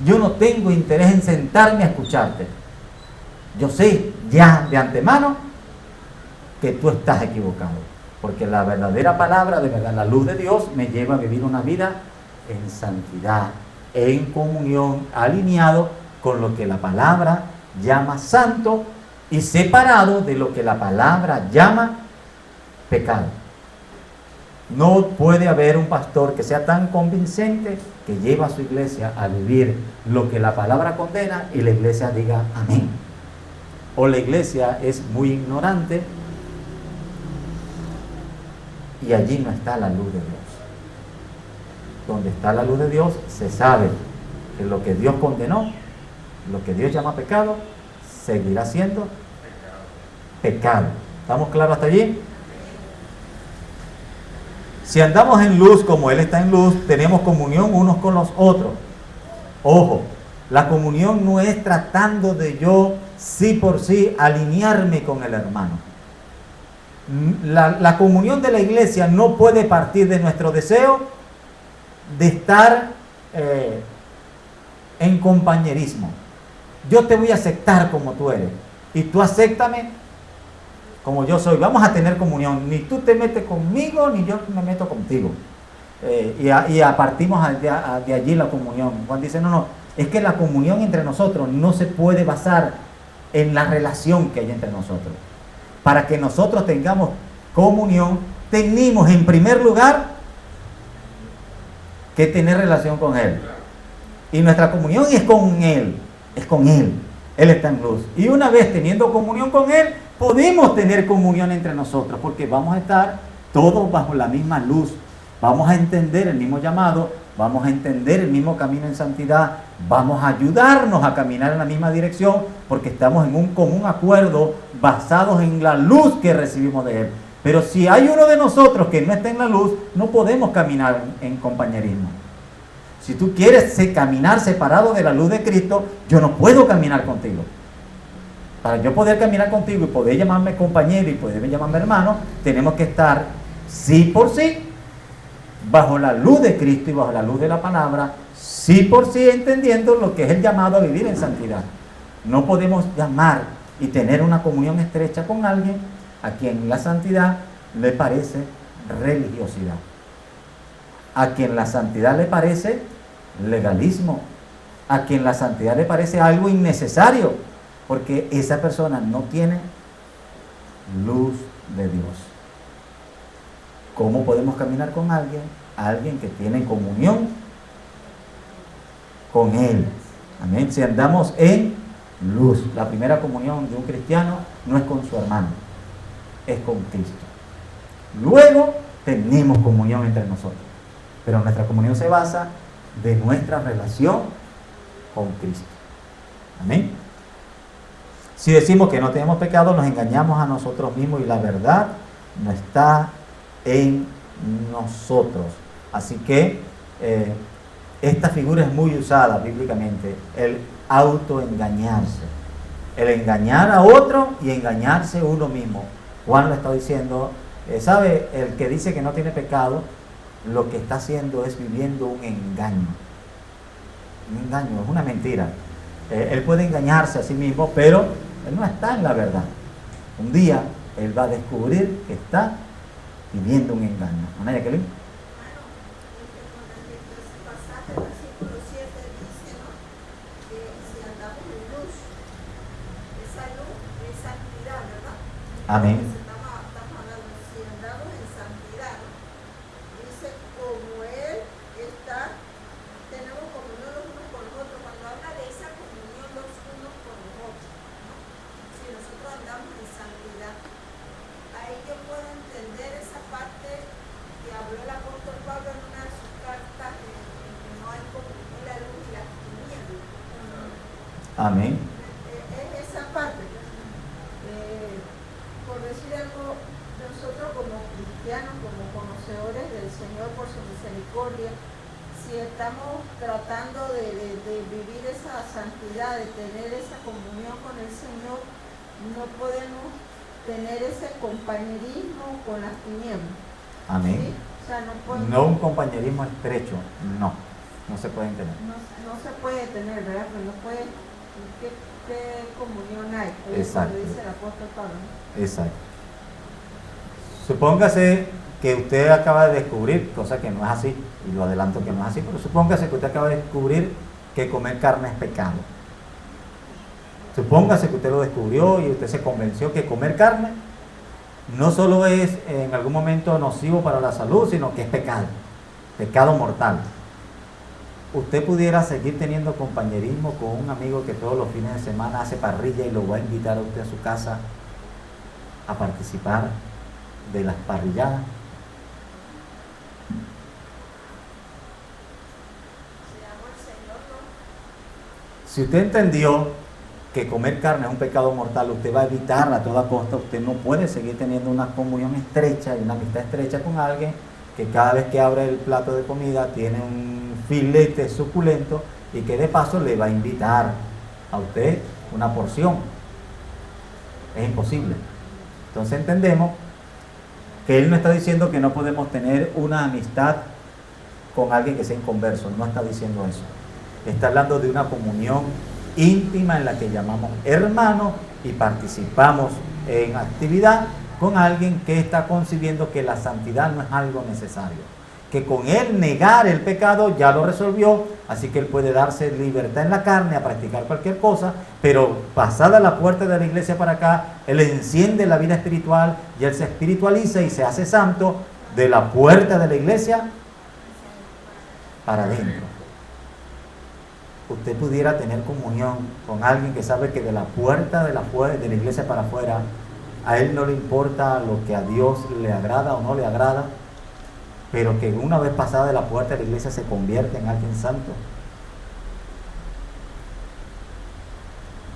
yo no tengo interés en sentarme a escucharte. Yo sé ya de antemano que tú estás equivocado, porque la verdadera palabra, de verdad, la luz de Dios me lleva a vivir una vida en santidad, en comunión, alineado con lo que la palabra llama santo y separado de lo que la palabra llama pecado. No puede haber un pastor que sea tan convincente que lleva a su iglesia a vivir lo que la palabra condena y la iglesia diga amén. O la iglesia es muy ignorante y allí no está la luz de Dios. Donde está la luz de Dios se sabe que lo que Dios condenó, lo que Dios llama pecado, seguirá siendo pecado. ¿Estamos claros hasta allí? Si andamos en luz como Él está en luz, tenemos comunión unos con los otros. Ojo, la comunión no es tratando de yo, sí por sí, alinearme con el hermano. La comunión de la iglesia no puede partir de nuestro deseo de estar en compañerismo. Yo te voy a aceptar como tú eres y tú acéptame como yo soy. Vamos a tener comunión. Ni tú te metes conmigo, ni yo me meto contigo. Y partimos de allí la comunión. Juan dice, no, es que la comunión entre nosotros no se puede basar en la relación que hay entre nosotros. Para que nosotros tengamos comunión, tenemos en primer lugar que tener relación con Él. Y nuestra comunión es con Él. Es con Él. Él está en luz. Y una vez teniendo comunión con Él, podemos tener comunión entre nosotros, porque vamos a estar todos bajo la misma luz. Vamos a entender el mismo llamado, vamos a entender el mismo camino en santidad, vamos a ayudarnos a caminar en la misma dirección, porque estamos en un común acuerdo basados en la luz que recibimos de Él. Pero si hay uno de nosotros que no está en la luz, no podemos caminar en compañerismo. Si tú quieres caminar separado de la luz de Cristo, yo no puedo caminar contigo. Para yo poder caminar contigo y poder llamarme compañero y poder llamarme hermano, tenemos que estar sí por sí, bajo la luz de Cristo y bajo la luz de la palabra, sí por sí entendiendo lo que es el llamado a vivir en santidad. No podemos llamar y tener una comunión estrecha con alguien a quien la santidad le parece religiosidad, a quien la santidad le parece legalismo, a quien la santidad le parece algo innecesario, porque esa persona no tiene luz de Dios. ¿Cómo podemos caminar con alguien? Alguien que tiene comunión con Él. Amén. Si andamos en luz. La primera comunión de un cristiano no es con su hermano, es con Cristo. Luego tenemos comunión entre nosotros, pero nuestra comunión se basa de nuestra relación con Cristo. Amén. Si decimos que no tenemos pecado, nos engañamos a nosotros mismos y la verdad no está en nosotros. Así que esta figura es muy usada bíblicamente, el autoengañarse, el engañar a otro y engañarse uno mismo. Juan lo está diciendo, ¿sabe? El que dice que no tiene pecado, lo que está haciendo es viviendo un engaño. Un engaño, es una mentira. Él puede engañarse a sí mismo, pero él no está en la verdad. Un día él va a descubrir que está viviendo un engaño. ¿Ana Jacqueline? Amén. Estamos hablando, si andamos en santidad, dice como Él está, tenemos comunión los unos con los otros. Cuando habla de esa comunión los unos con los otros, ¿no? Si nosotros andamos en santidad, ahí yo puedo entender esa parte que habló el apóstol Pablo en una de sus cartas, en que no hay comunión la luz y las tinieblas. Amén. Es esa parte. Por decir algo, nosotros como cristianos, como conocedores del Señor por su misericordia, si estamos tratando de vivir esa santidad, de tener esa comunión con el Señor, no podemos tener ese compañerismo con las tinieblas. Amén. ¿Sí? O sea, no, puede, No un compañerismo estrecho, no se pueden tener. no se puede tener, ¿verdad? Pero no puede. ¿Qué comunión hay? Exacto. Como dice el apóstol Pablo, ¿no? Exacto. Supóngase que usted acaba de descubrir, cosa que no es así, y lo adelanto que no es así, pero supóngase que usted acaba de descubrir que comer carne es pecado. Supóngase que usted lo descubrió y usted se convenció que comer carne no solo es en algún momento nocivo para la salud, sino que es pecado mortal. Usted pudiera seguir teniendo compañerismo con un amigo que todos los fines de semana hace parrilla y lo va a invitar a usted a su casa a participar de las parrilladas. Si usted entendió que comer carne es un pecado mortal, usted va a evitar a toda costa. Usted no puede seguir teniendo una comunión estrecha y una amistad estrecha con alguien que cada vez que abre el plato de comida tiene un filete suculento y que de paso le va a invitar a usted una porción. Es imposible. Entonces entendemos que él no está diciendo que no podemos tener una amistad con alguien que sea inconverso, no está diciendo eso. Está hablando de una comunión íntima en la que llamamos hermanos y participamos en actividad con alguien que está concibiendo que la santidad no es algo necesario, que con él negar el pecado ya lo resolvió, así que él puede darse libertad en la carne a practicar cualquier cosa, pero pasada la puerta de la iglesia para acá, él enciende la vida espiritual y él se espiritualiza y se hace santo de la puerta de la iglesia para adentro. Usted pudiera tener comunión con alguien que sabe que de la puerta de la iglesia para afuera, a él no le importa lo que a Dios le agrada o no le agrada, pero que una vez pasada de la puerta de la iglesia se convierte en alguien santo.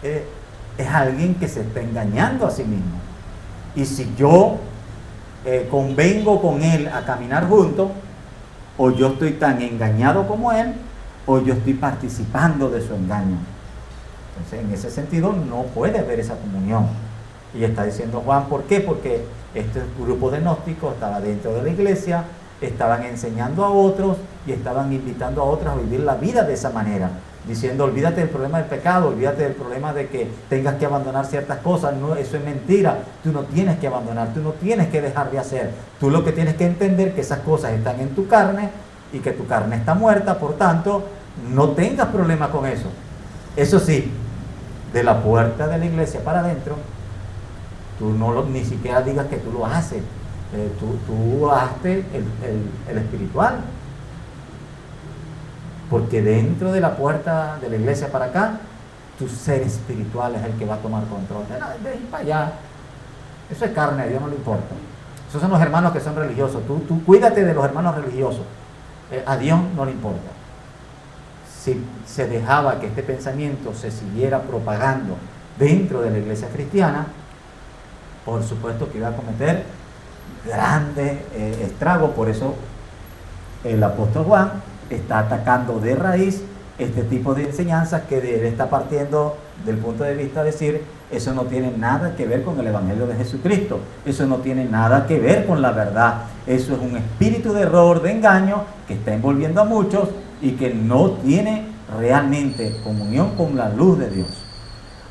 Es alguien que se está engañando a sí mismo. Y si yo convengo con él a caminar juntos, o yo estoy tan engañado como él, o yo estoy participando de su engaño. Entonces, en ese sentido, no puede haber esa comunión. Y está diciendo Juan, ¿por qué? Porque este grupo de gnósticos estaba dentro de la iglesia, estaban enseñando a otros y estaban invitando a otros a vivir la vida de esa manera, diciendo, olvídate del problema del pecado, olvídate del problema de que tengas que abandonar ciertas cosas. No, eso es mentira. Tú no tienes que abandonar, tú no tienes que dejar de hacer. Tú lo que tienes que entender es que esas cosas están en tu carne y que tu carne está muerta, por tanto, no tengas problema con eso. Eso sí, de la puerta de la iglesia para adentro, tú ni siquiera digas que tú lo haces. Tú hazte el espiritual. Porque dentro de la puerta de la iglesia para acá, tu ser espiritual es el que va a tomar control. De ir para allá. Eso es carne, a Dios no le importa. Esos son los hermanos que son religiosos. Tú cuídate de los hermanos religiosos. A Dios no le importa. Si se dejaba que este pensamiento se siguiera propagando dentro de la iglesia cristiana, por supuesto que iba a cometer grandes estragos. Por eso el apóstol Juan está atacando de raíz este tipo de enseñanzas que él está partiendo del punto de vista de decir, eso no tiene nada que ver con el evangelio de Jesucristo, eso no tiene nada que ver con la verdad, eso es un espíritu de error, de engaño que está envolviendo a muchos y que no tiene realmente comunión con la luz de Dios.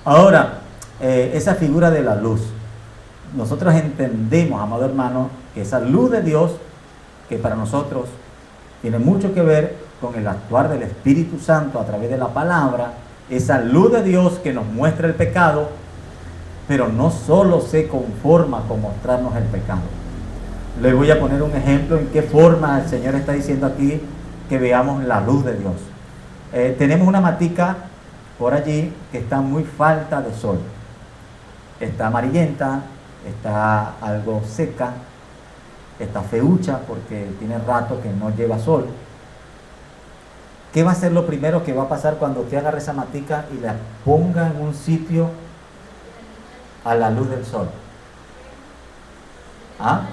Ahora, esa figura de la luz, nosotros entendemos, amado hermano, que esa luz de Dios, que para nosotros tiene mucho que ver con el actuar del Espíritu Santo a través de la palabra, esa luz de Dios que nos muestra el pecado, pero no solo se conforma con mostrarnos el pecado. Les voy a poner un ejemplo en qué forma el Señor está diciendo aquí que veamos la luz de Dios. Tenemos una matica por allí que está muy falta de sol. Está amarillenta, está algo seca, está feucha porque tiene rato que no lleva sol. ¿Qué va a ser lo primero que va a pasar cuando usted agarre esa matica y la ponga en un sitio a la luz del sol? ¿Ah?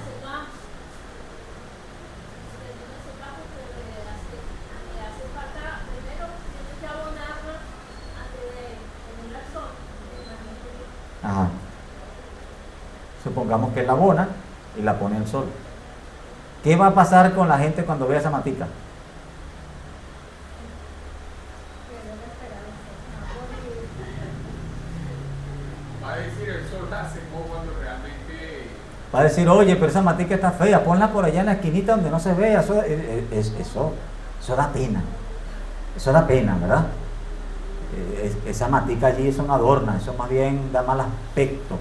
Ajá. supongamos que la abona y la pone al sol. ¿Qué va a pasar con la gente cuando vea esa matica? Va a decir el sol la secó cuando realmente Va a decir, oye, pero esa matica está fea, ponla por allá en la esquinita donde no se vea. Eso da pena. Eso da pena, ¿verdad? Esa matica allí, eso no adorna, eso más bien da mal aspecto.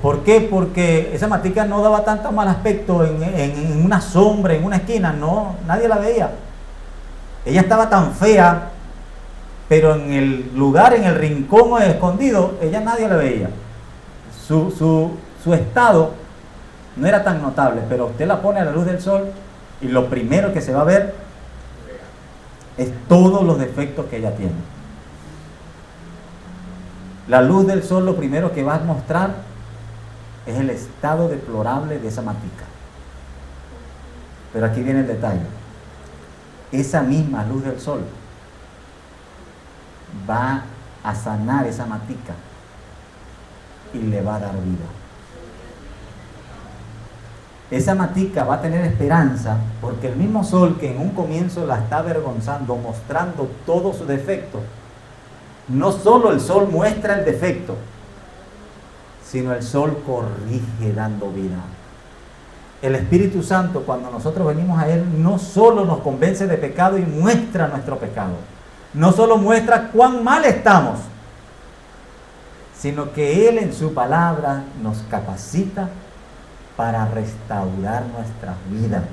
¿Por qué? Porque esa matica no daba tanto mal aspecto en una sombra, en una esquina, no, nadie la veía. Ella estaba tan fea, pero en el lugar, en el rincón escondido, ella nadie la veía. Su estado no era tan notable, pero usted la pone a la luz del sol y lo primero que se va a ver es todos los defectos que ella tiene. La luz del sol lo primero que va a mostrar es el estado deplorable de esa matica. Pero aquí viene el detalle. Esa misma luz del sol va a sanar esa matica y le va a dar vida. Esa matica va a tener esperanza porque el mismo sol que en un comienzo la está avergonzando, mostrando todos sus defectos, no solo el sol muestra el defecto, sino el sol corrige dando vida. El Espíritu Santo, cuando nosotros venimos a Él, no solo nos convence de pecado y muestra nuestro pecado, no solo muestra cuán mal estamos, sino que Él en su palabra nos capacita para restaurar nuestras vidas.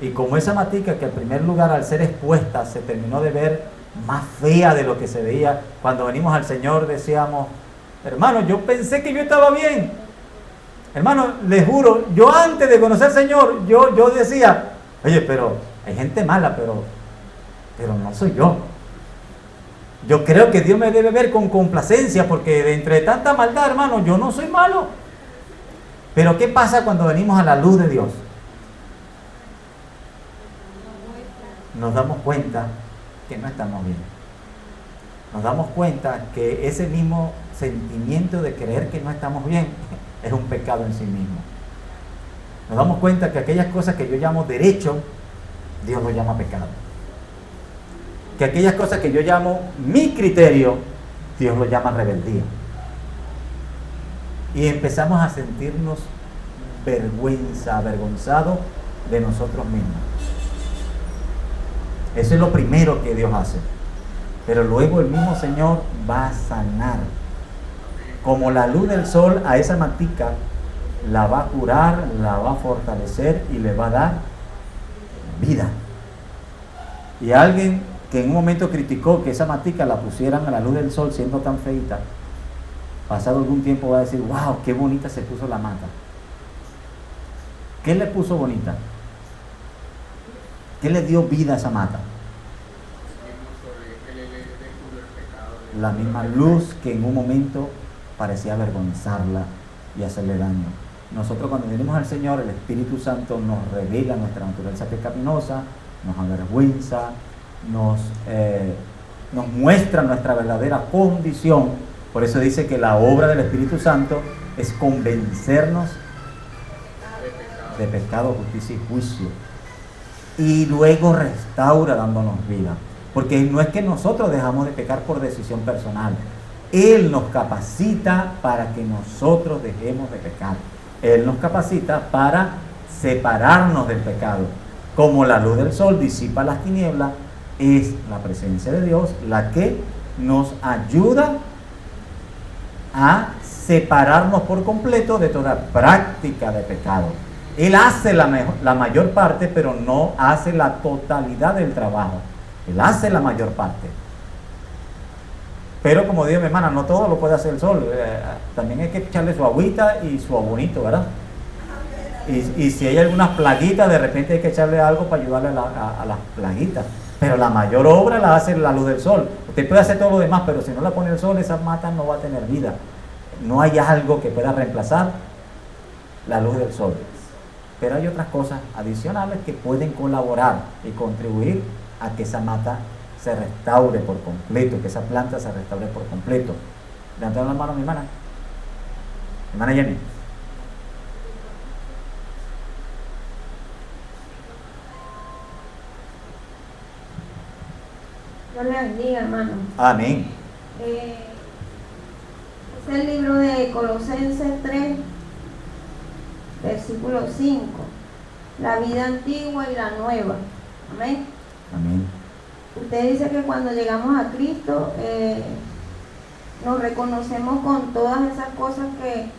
Y como esa matica que en primer lugar al ser expuesta se terminó de ver más fea de lo que se veía, cuando venimos al Señor decíamos, hermano, yo pensé que yo estaba bien. Hermano, les juro, yo antes de conocer al Señor, yo decía, oye, pero hay gente mala, pero no soy yo. Yo creo que Dios me debe ver con complacencia, porque de entre tanta maldad, hermano, yo no soy malo. Pero ¿qué pasa cuando venimos a la luz de Dios? Nos damos cuenta que no estamos bien. Nos damos cuenta que ese mismo sentimiento de creer que no estamos bien es un pecado en sí mismo. Nos damos cuenta que aquellas cosas que yo llamo derecho, Dios lo llama pecado. Que aquellas cosas que yo llamo mi criterio, Dios lo llama rebeldía. Y empezamos a sentirnos avergonzados de nosotros mismos. Eso es lo primero que Dios hace. Pero luego el mismo Señor va a sanar. Como la luz del sol a esa matica la va a curar, la va a fortalecer y le va a dar vida. Y alguien que en un momento criticó que esa matica la pusieran a la luz del sol siendo tan feita, pasado algún tiempo va a decir, wow, qué bonita se puso la mata. ¿Qué le puso bonita? ¿Qué le dio vida a esa mata? La misma luz que en un momento parecía avergonzarla y hacerle daño. Nosotros cuando venimos al Señor, el Espíritu Santo nos revela nuestra naturaleza pecaminosa, nos avergüenza, nos muestra nuestra verdadera condición. Por eso dice que la obra del Espíritu Santo es convencernos de pecado, justicia y juicio. Y luego restaura dándonos vida. Porque no es que nosotros dejamos de pecar por decisión personal. Él nos capacita para que nosotros dejemos de pecar. Él nos capacita para separarnos del pecado. Como la luz del sol disipa las tinieblas, es la presencia de Dios la que nos ayuda a separarnos por completo de toda práctica de pecado. Él hace la mayor parte, pero no hace la totalidad del trabajo. Él hace la mayor parte. Pero como digo mi hermana, no todo lo puede hacer el sol. También hay que echarle su agüita y su abonito, ¿verdad? Y si hay algunas plaguitas, de repente hay que echarle algo para ayudarle a las plaguitas. Pero la mayor obra la hace la luz del sol. Usted puede hacer todo lo demás, pero si no la pone el sol, esa mata no va a tener vida. No hay algo que pueda reemplazar la luz del sol. Pero hay otras cosas adicionales que pueden colaborar y contribuir a que esa mata se restaure por completo, que esa planta se restaure por completo. Levanten la mano, mi hermana. Hermana Jenny. Dios le bendiga, hermano. Amén. Es el libro de Colosenses 3, versículo 5. La vida antigua y la nueva. Amén. Amén. Usted dice que cuando llegamos a Cristo nos reconocemos con todas esas cosas que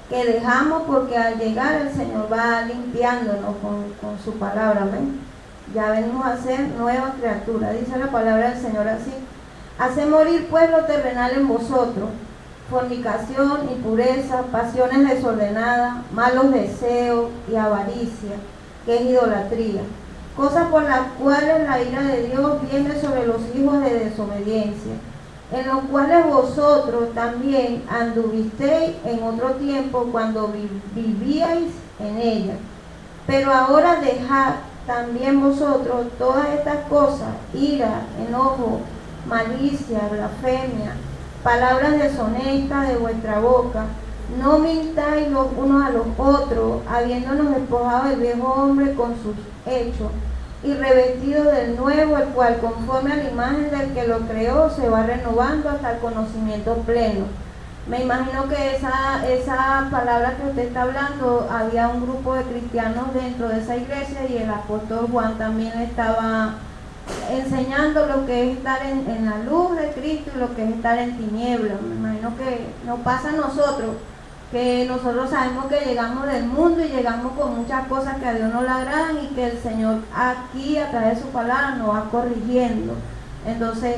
dejamos, porque al llegar el Señor va limpiándonos con su palabra. Amén. Ya venimos a ser nuevas criaturas. Dice la palabra del Señor así: hace morir pues lo terrenal en vosotros: fornicación, impureza, pasiones desordenadas, malos deseos y avaricia, que es idolatría, cosas por las cuales la ira de Dios viene sobre los hijos de desobediencia, en los cuales vosotros también anduvisteis en otro tiempo cuando vivíais en ella. Pero ahora dejad también vosotros todas estas cosas: ira, enojo, malicia, blasfemia, palabras deshonestas de vuestra boca. No mintáis los unos a los otros, habiéndonos despojado del viejo hombre con sus hechos, y revestido del nuevo, el cual conforme a la imagen del que lo creó se va renovando hasta el conocimiento pleno. Me imagino que esa palabra que usted está hablando, había un grupo de cristianos dentro de esa iglesia y el apóstol Juan también estaba enseñando lo que es estar en la luz de Cristo y lo que es estar en tinieblas. Me imagino que nos pasa a nosotros, que nosotros sabemos que llegamos del mundo y llegamos con muchas cosas que a Dios no le agradan, y que el Señor aquí a través de su palabra nos va corrigiendo. Entonces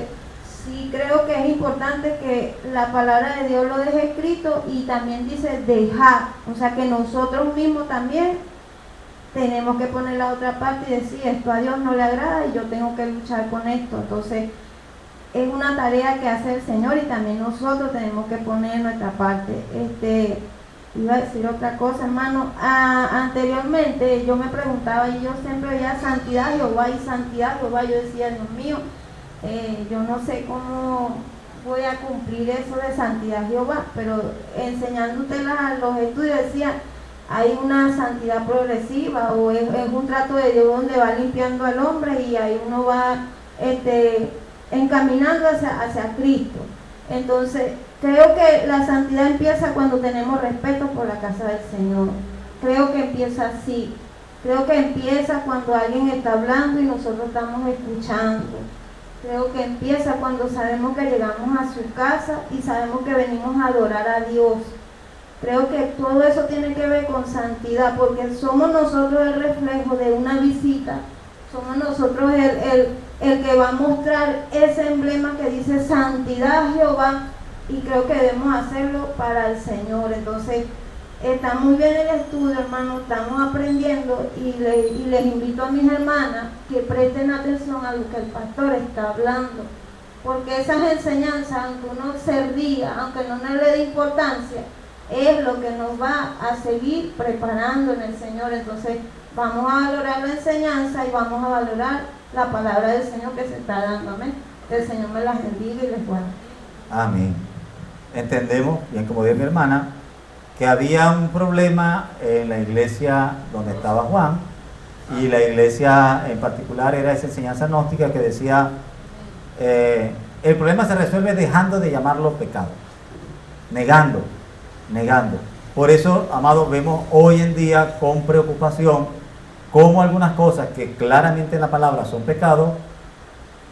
sí creo que es importante que la palabra de Dios lo deje escrito, y también dice dejar, o sea que nosotros mismos también tenemos que poner la otra parte y decir: esto a Dios no le agrada y yo tengo que luchar con esto. Entonces es una tarea que hace el Señor, y también nosotros tenemos que poner nuestra parte. Iba a decir otra cosa, hermano. Anteriormente yo me preguntaba, y yo siempre veía santidad Jehová y santidad Jehová. Yo decía: Dios mío, yo no sé cómo voy a cumplir eso de santidad Jehová. Pero enseñándote los estudios decía: hay una santidad progresiva, o es un trato de Dios donde va limpiando al hombre y ahí uno va encaminando hacia Cristo. Entonces creo que la santidad empieza cuando tenemos respeto por la casa del Señor. Creo que empieza así. Creo que empieza cuando alguien está hablando y nosotros estamos escuchando. Creo que empieza cuando sabemos que llegamos a su casa y sabemos que venimos a adorar a Dios. Creo que todo eso tiene que ver con santidad, porque somos nosotros el reflejo de una visita. Somos nosotros el que va a mostrar ese emblema que dice santidad Jehová, y creo que debemos hacerlo para el Señor. Entonces está muy bien el estudio, hermano, estamos aprendiendo, y les invito a mis hermanas que presten atención a lo que el pastor está hablando, porque esas enseñanzas, aunque uno se ría, aunque no le dé importancia, es lo que nos va a seguir preparando en el Señor. Entonces vamos a valorar la enseñanza y vamos a valorar la palabra del Señor que se está dando. Amén. Que el Señor me las bendiga y les guarde. Amén. Entendemos, bien como dijo mi hermana, que había un problema en la iglesia donde estaba Juan, y la iglesia en particular era esa enseñanza gnóstica que decía el problema se resuelve dejando de llamarlo pecado, negando. Por eso, amados, vemos hoy en día con preocupación cómo algunas cosas que claramente en la palabra son pecados,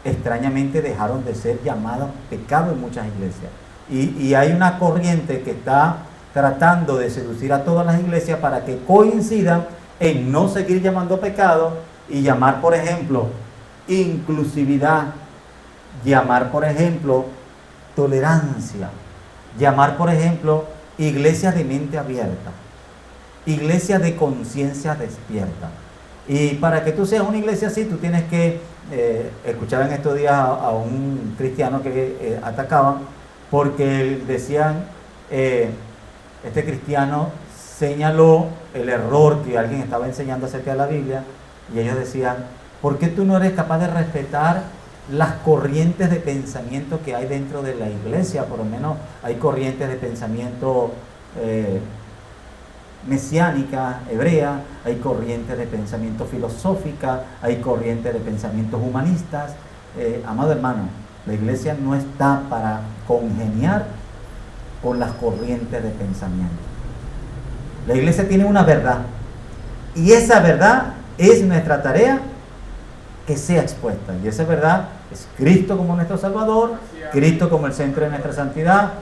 extrañamente dejaron de ser llamadas pecado en muchas iglesias. Y hay una corriente que está tratando de seducir a todas las iglesias para que coincidan en no seguir llamando pecado y llamar, por ejemplo, inclusividad, llamar, por ejemplo, tolerancia, llamar, por ejemplo, iglesias de mente abierta, iglesias de conciencia despierta. Y para que tú seas una iglesia así, tú tienes que escuchar en estos días a un cristiano que atacaban, porque decían, este cristiano señaló el error que alguien estaba enseñando acerca de la Biblia, y ellos decían: ¿por qué tú no eres capaz de respetar las corrientes de pensamiento que hay dentro de la iglesia? Por lo menos hay corrientes de pensamiento mesiánica, hebrea, hay corrientes de pensamiento filosófica, hay corrientes de pensamientos humanistas. Amado hermano, la iglesia no está para congeniar con las corrientes de pensamiento. La iglesia tiene una verdad, y esa verdad es nuestra tarea que sea expuesta, y esa verdad es Cristo como nuestro Salvador, Cristo como el centro de nuestra santidad,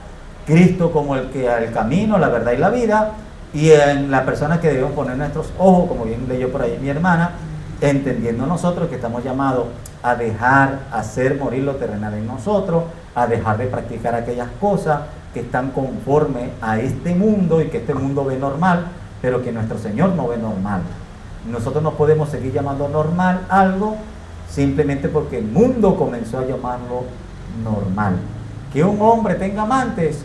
Cristo como el camino, la verdad y la vida, y en la persona que debemos poner nuestros ojos, como bien leyó por ahí mi hermana, entendiendo nosotros que estamos llamados a dejar hacer morir lo terrenal en nosotros, a dejar de practicar aquellas cosas que están conforme a este mundo y que este mundo ve normal, pero que nuestro Señor no ve normal. Nosotros no podemos seguir llamando normal algo simplemente porque el mundo comenzó a llamarlo normal. Que un hombre tenga amantes,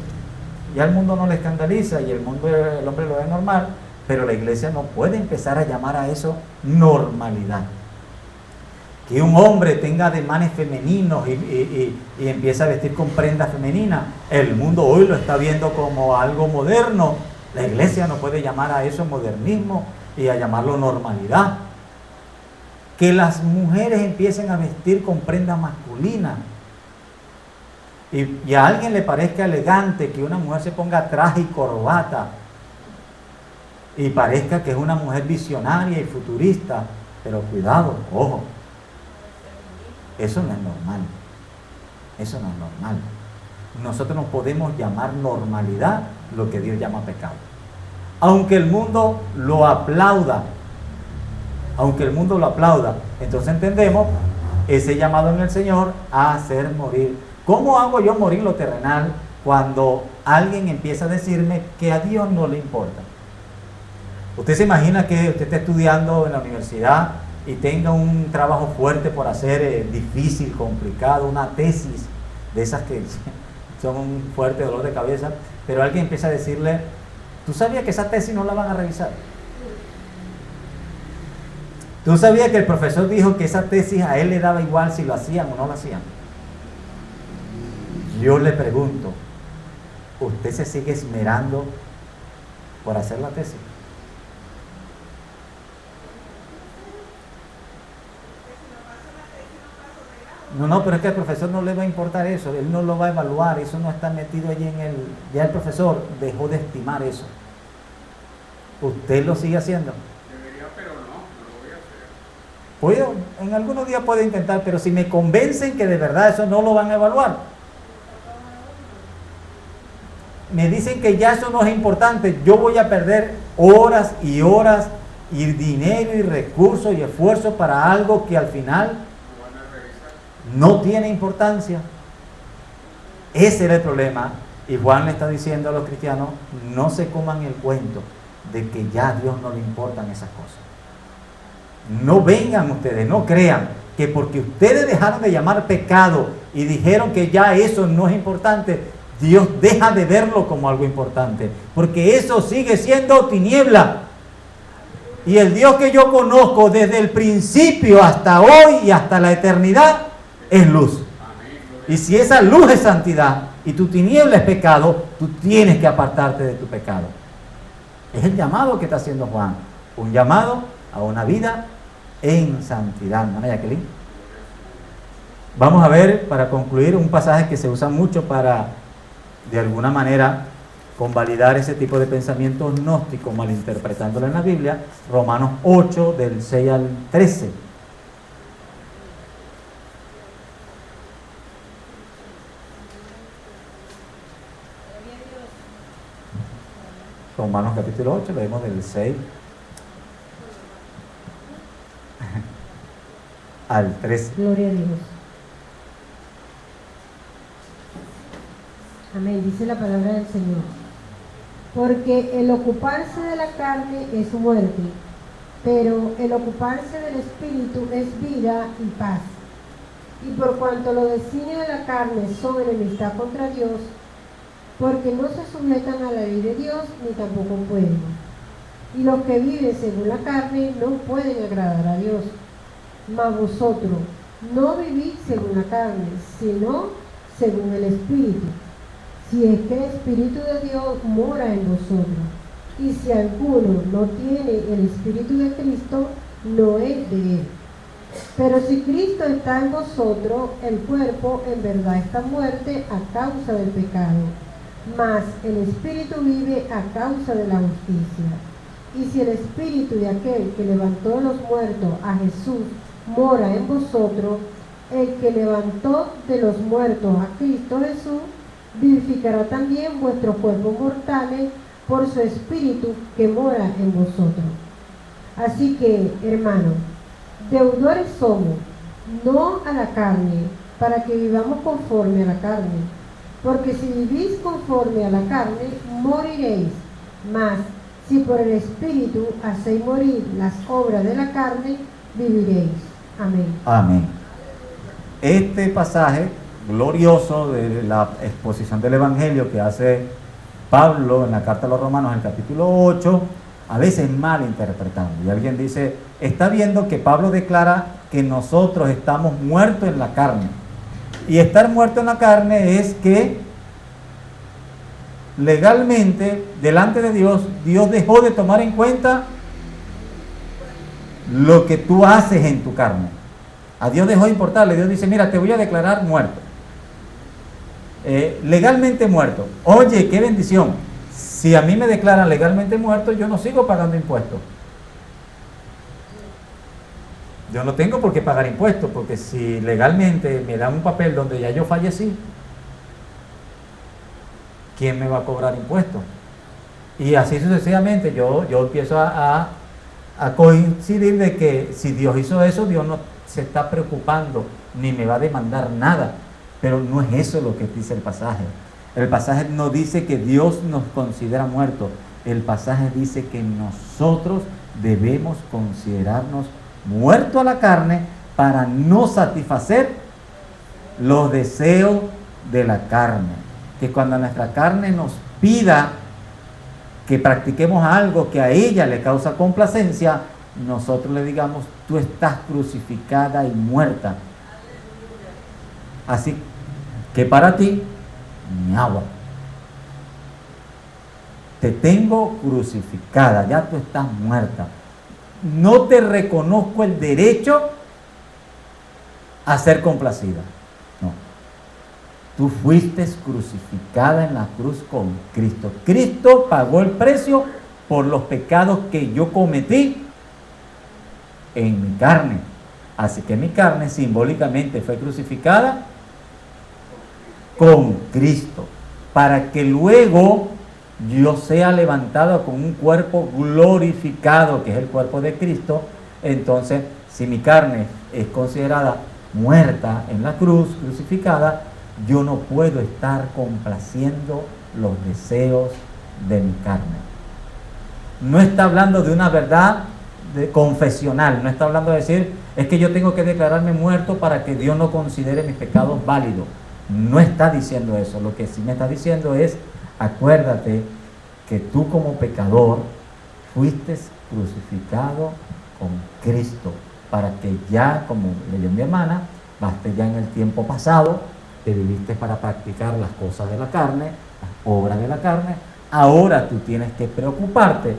ya el mundo no le escandaliza y el hombre lo ve normal, pero la iglesia no puede empezar a llamar a eso normalidad. Que un hombre tenga ademanes femeninos y empieza a vestir con prendas femeninas, el mundo hoy lo está viendo como algo moderno. La iglesia no puede llamar a eso modernismo y a llamarlo normalidad. Que las mujeres empiecen a vestir con prendas masculinas y a alguien le parezca elegante que una mujer se ponga traje y corbata y parezca que es una mujer visionaria y futurista, pero cuidado, ojo, eso no es normal. Eso no es normal. Nosotros no podemos llamar normalidad lo que Dios llama pecado. Aunque el mundo lo aplauda, entonces entendemos ese llamado en el Señor a hacer morir. ¿Cómo hago yo morir lo terrenal cuando alguien empieza a decirme que a Dios no le importa? Usted se imagina que usted está estudiando en la universidad y tenga un trabajo fuerte por hacer, difícil, complicado, una tesis de esas que son un fuerte dolor de cabeza, pero alguien empieza a decirle: ¿tú sabías que esa tesis no la van a revisar? ¿Tú sabías que el profesor dijo que esa tesis a él le daba igual si lo hacían o no lo hacían? Yo le pregunto, ¿usted se sigue esmerando por hacer la tesis? No, pero es que al profesor no le va a importar eso, él no lo va a evaluar, eso no está metido allí en ya el profesor dejó de estimar eso. ¿Usted lo sigue haciendo? Debería, pero no lo voy a hacer. En algunos días puedo intentar, pero si me convencen que de verdad eso no lo van a evaluar, me dicen que ya eso no es importante, yo voy a perder horas y horas y dinero y recursos y esfuerzo para algo que al final no tiene importancia. Ese era el problema. Y Juan le está diciendo a los cristianos: no se coman el cuento de que ya a Dios no le importan esas cosas. No vengan ustedes, no crean que porque ustedes dejaron de llamar pecado y dijeron que ya eso no es importante, Dios deja de verlo como algo importante, porque eso sigue siendo tiniebla. Y el Dios que yo conozco desde el principio hasta hoy y hasta la eternidad es luz. Y si esa luz es santidad y tu tiniebla es pecado, tú tienes que apartarte de tu pecado. Es el llamado que está haciendo Juan, un llamado a una vida en santidad. ¿No, Jacqueline? Vamos a ver, para concluir, un pasaje que se usa mucho para, de alguna manera, convalidar ese tipo de pensamientos gnósticos, malinterpretándolo en la Biblia. Romanos 8, del 6 al 13. Romanos capítulo 8, leemos del 6 al 13. Gloria a Dios. Amén, dice la palabra del Señor. Porque el ocuparse de la carne es muerte, pero el ocuparse del Espíritu es vida y paz. Y por cuanto los designios de la carne son enemistad contra Dios, porque no se sujetan a la ley de Dios, ni tampoco pueden. Y los que viven según la carne no pueden agradar a Dios. Mas vosotros no vivís según la carne, sino según el Espíritu, si es que el Espíritu de Dios mora en vosotros. Y si alguno no tiene el Espíritu de Cristo, no es de él. Pero si Cristo está en vosotros, el cuerpo en verdad está muerto a causa del pecado, mas el Espíritu vive a causa de la justicia. Y si el Espíritu de aquel que levantó de los muertos a Jesús mora en vosotros, el que levantó de los muertos a Cristo Jesús vivificará también vuestros cuerpos mortales por su Espíritu que mora en vosotros. Así que, hermanos, deudores somos, no a la carne, para que vivamos conforme a la carne. Porque si vivís conforme a la carne, moriréis. Mas, si por el Espíritu hacéis morir las obras de la carne, viviréis. Amén. Amén. Este pasaje glorioso de la exposición del Evangelio que hace Pablo en la carta a los Romanos, en el capítulo 8, a veces mal interpretado. Y alguien dice, está viendo que Pablo declara que nosotros estamos muertos en la carne. Y estar muerto en la carne es que legalmente, delante de Dios, Dios dejó de tomar en cuenta lo que tú haces en tu carne. A Dios dejó de importarle. Dios dice, mira, te voy a declarar muerto. Legalmente muerto. Oye, qué bendición. Si a mí me declaran legalmente muerto, yo no sigo pagando impuestos. Yo no tengo por qué pagar impuestos, porque si legalmente me dan un papel donde ya yo fallecí, ¿quién me va a cobrar impuestos? Y así sucesivamente yo empiezo a coincidir de que si Dios hizo eso, Dios no se está preocupando ni me va a demandar nada. Pero no es eso lo que dice el pasaje. El pasaje no dice que Dios nos considera muertos. El pasaje dice que nosotros debemos considerarnos muertos a la carne para no satisfacer los deseos de la carne. Que cuando nuestra carne nos pida que practiquemos algo que a ella le causa complacencia, nosotros le digamos, tú estás crucificada y muerta. Así que para ti, ni agua. Te tengo crucificada, ya tú estás muerta. No te reconozco el derecho a ser complacida. No. Tú fuiste crucificada en la cruz con Cristo. Cristo pagó el precio por los pecados que yo cometí en mi carne. Así que mi carne simbólicamente fue crucificada con Cristo, para que luego yo sea levantado con un cuerpo glorificado, que es el cuerpo de Cristo. Entonces, si mi carne es considerada muerta en la cruz, crucificada, yo no puedo estar complaciendo los deseos de mi carne. No está hablando de una verdad confesional, no está hablando de decir, es que yo tengo que declararme muerto para que Dios no considere mis pecados válidos. No está diciendo eso. Lo que sí me está diciendo es, acuérdate que tú como pecador fuiste crucificado con Cristo, para que ya, como leyó mi hermana, baste ya en el tiempo pasado, te viviste para practicar las cosas de la carne, las obras de la carne. Ahora tú tienes que preocuparte,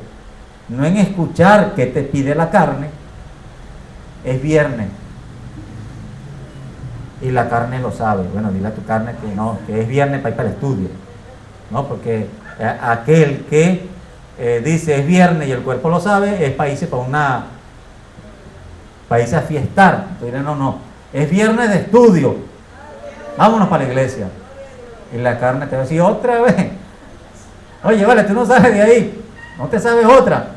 no en escuchar qué te pide la carne. Es viernes y la carne lo sabe. Bueno, dile a tu carne que no, que es viernes para ir para el estudio, ¿no? Porque aquel que dice es viernes y el cuerpo lo sabe, es para irse para irse a fiestar. Entonces, no, es viernes de estudio, vámonos para la iglesia. Y la carne te va a decir otra vez, oye, vale, tú no sabes de ahí, no te sabes otra.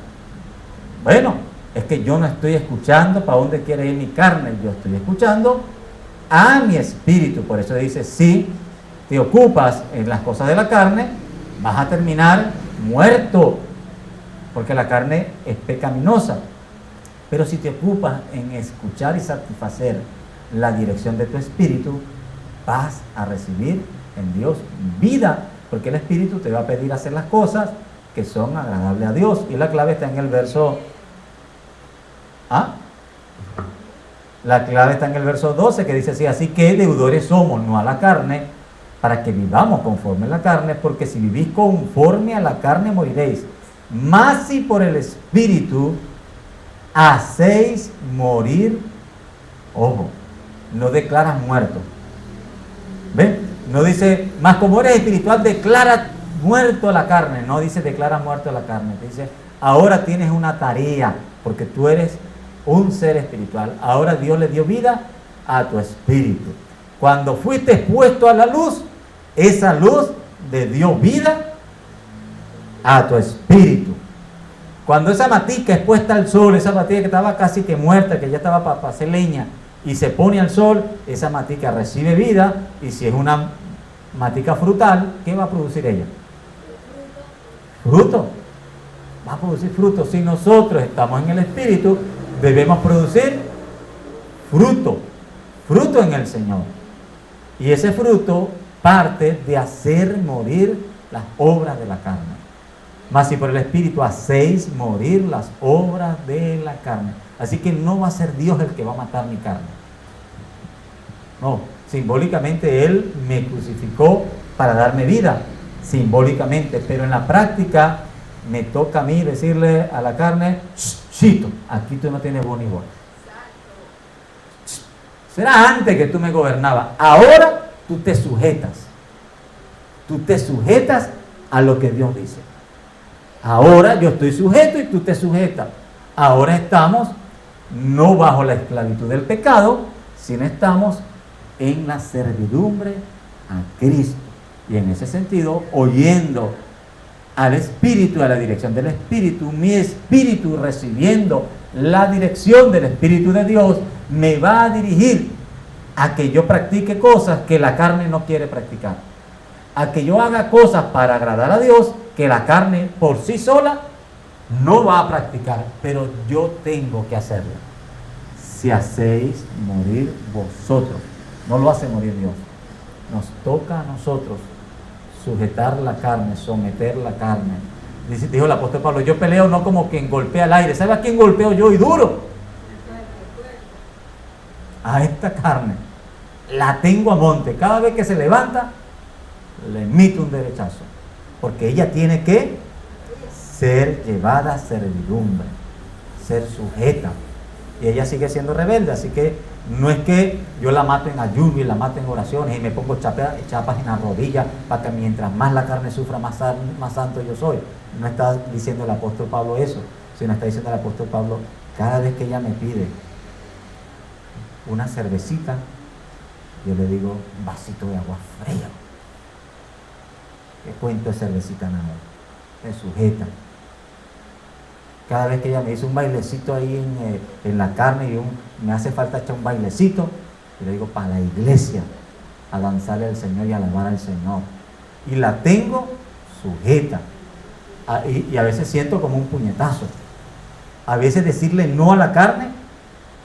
Bueno, es que yo no estoy escuchando para dónde quiere ir mi carne, yo estoy escuchando a mi espíritu. Por eso dice, si te ocupas en las cosas de la carne, vas a terminar muerto, porque la carne es pecaminosa. Pero si te ocupas en escuchar y satisfacer la dirección de tu espíritu, vas a recibir en Dios vida, porque el espíritu te va a pedir hacer las cosas que son agradables a Dios. Y la clave está en el verso la clave está en el verso 12, que dice así: así que deudores somos, no a la carne, para que vivamos conforme a la carne, porque si vivís conforme a la carne moriréis. Mas si por el Espíritu hacéis morir, ojo, no declaras muerto. ¿Ven? No dice, mas como eres espiritual, declara muerto a la carne. No dice declara muerto a la carne. Te dice, ahora tienes una tarea, porque tú eres un ser espiritual. Ahora Dios le dio vida a tu espíritu. Cuando fuiste expuesto a la luz, esa luz le dio vida a tu espíritu. Cuando esa matica expuesta al sol, esa matica que estaba casi que muerta, que ya estaba para hacer leña, y se pone al sol, esa matica recibe vida, y si es una matica frutal, ¿qué va a producir ella? Fruto. Va a producir fruto. Si nosotros estamos en el Espíritu, debemos producir fruto. Fruto en el Señor. Y ese fruto parte de hacer morir las obras de la carne. Mas si por el Espíritu hacéis morir las obras de la carne. Así que no va a ser Dios el que va a matar mi carne. No, simbólicamente Él me crucificó para darme vida. Simbólicamente, pero en la práctica me toca a mí decirle a la carne, chito, aquí tú no tienes voz ni voz. Será antes que tú me gobernabas. Ahora tú te sujetas. Tú te sujetas a lo que Dios dice. Ahora yo estoy sujeto y tú te sujetas. Ahora estamos no bajo la esclavitud del pecado, sino estamos en la servidumbre a Cristo. Y en ese sentido, oyendo al Espíritu, a la dirección del Espíritu, mi espíritu recibiendo la dirección del Espíritu de Dios, me va a dirigir a que yo practique cosas que la carne no quiere practicar. A que yo haga cosas para agradar a Dios que la carne por sí sola no va a practicar, pero yo tengo que hacerlo. Si hacéis morir vosotros, no lo hace morir Dios. Nos toca a nosotros sujetar la carne, someter la carne. Dijo el apóstol Pablo, yo peleo no como quien golpea al aire. ¿Sabe a quién golpeo yo y duro? A esta carne. La tengo a monte. Cada vez que se levanta, le emito un derechazo. Porque ella tiene que ser llevada a servidumbre, ser sujeta. Y ella sigue siendo rebelde, así que no es que yo la mato en ayuno y la mato en oraciones y me pongo chapas en las rodillas para que mientras más la carne sufra, más santo yo soy. No está diciendo el apóstol Pablo eso, sino está diciendo el apóstol Pablo, cada vez que ella me pide una cervecita, yo le digo un vasito de agua fría. ¿Qué cuento de cervecita nada? Me sujeta. Cada vez que ella me dice un bailecito ahí en la carne y me hace falta echar un bailecito, yo le digo para la iglesia, a danzarle al Señor y a alabar al Señor. Y la tengo sujeta. Y a veces siento como un puñetazo. A veces decirle no a la carne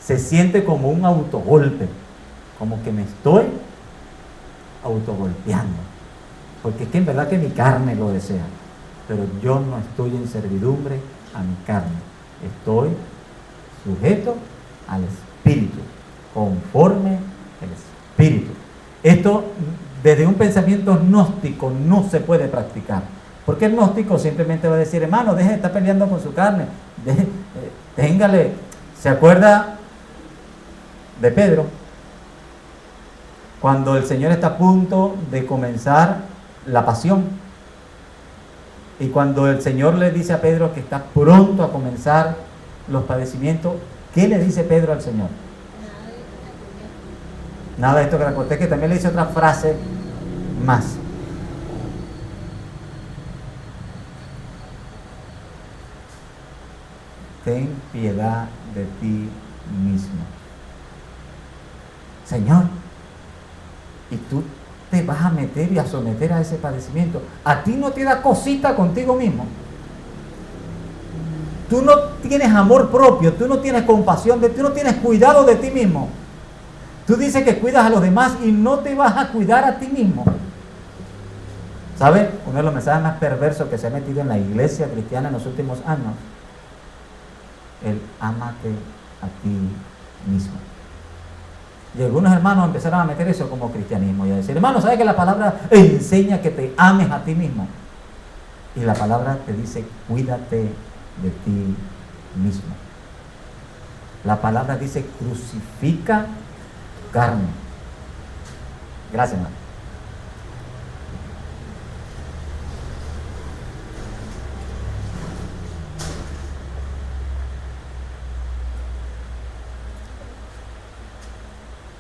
se siente como un autogolpe, como que me estoy autogolpeando. Porque es que en verdad que mi carne lo desea, pero yo no estoy en servidumbre a mi carne, estoy sujeto al Espíritu, conforme el Espíritu. Esto desde un pensamiento gnóstico no se puede practicar, porque el gnóstico simplemente va a decir, hermano, deje de estar peleando con su carne, téngale. ¿Se acuerda de Pedro? Cuando el Señor está a punto de comenzar la pasión, y cuando el Señor le dice a Pedro que está pronto a comenzar los padecimientos, ¿qué le dice Pedro al Señor? Nada de esto que la conté, que también le dice otra frase más. Ten piedad de ti mismo. Señor, y tú te vas a meter y a someter a ese padecimiento. A ti no te da cosita contigo mismo. Tú no tienes amor propio, tú no tienes compasión, tú no tienes cuidado de ti mismo. Tú dices que cuidas a los demás y no te vas a cuidar a ti mismo. ¿Sabe? Uno de los mensajes más perversos que se ha metido en la iglesia cristiana en los últimos años, el ámate a ti mismo. Y algunos hermanos empezaron a meter eso como cristianismo y a decir, hermano, ¿sabes que la palabra enseña que te ames a ti mismo? Y la palabra te dice, cuídate de ti mismo. La palabra dice, crucifica tu carne. Gracias, hermano.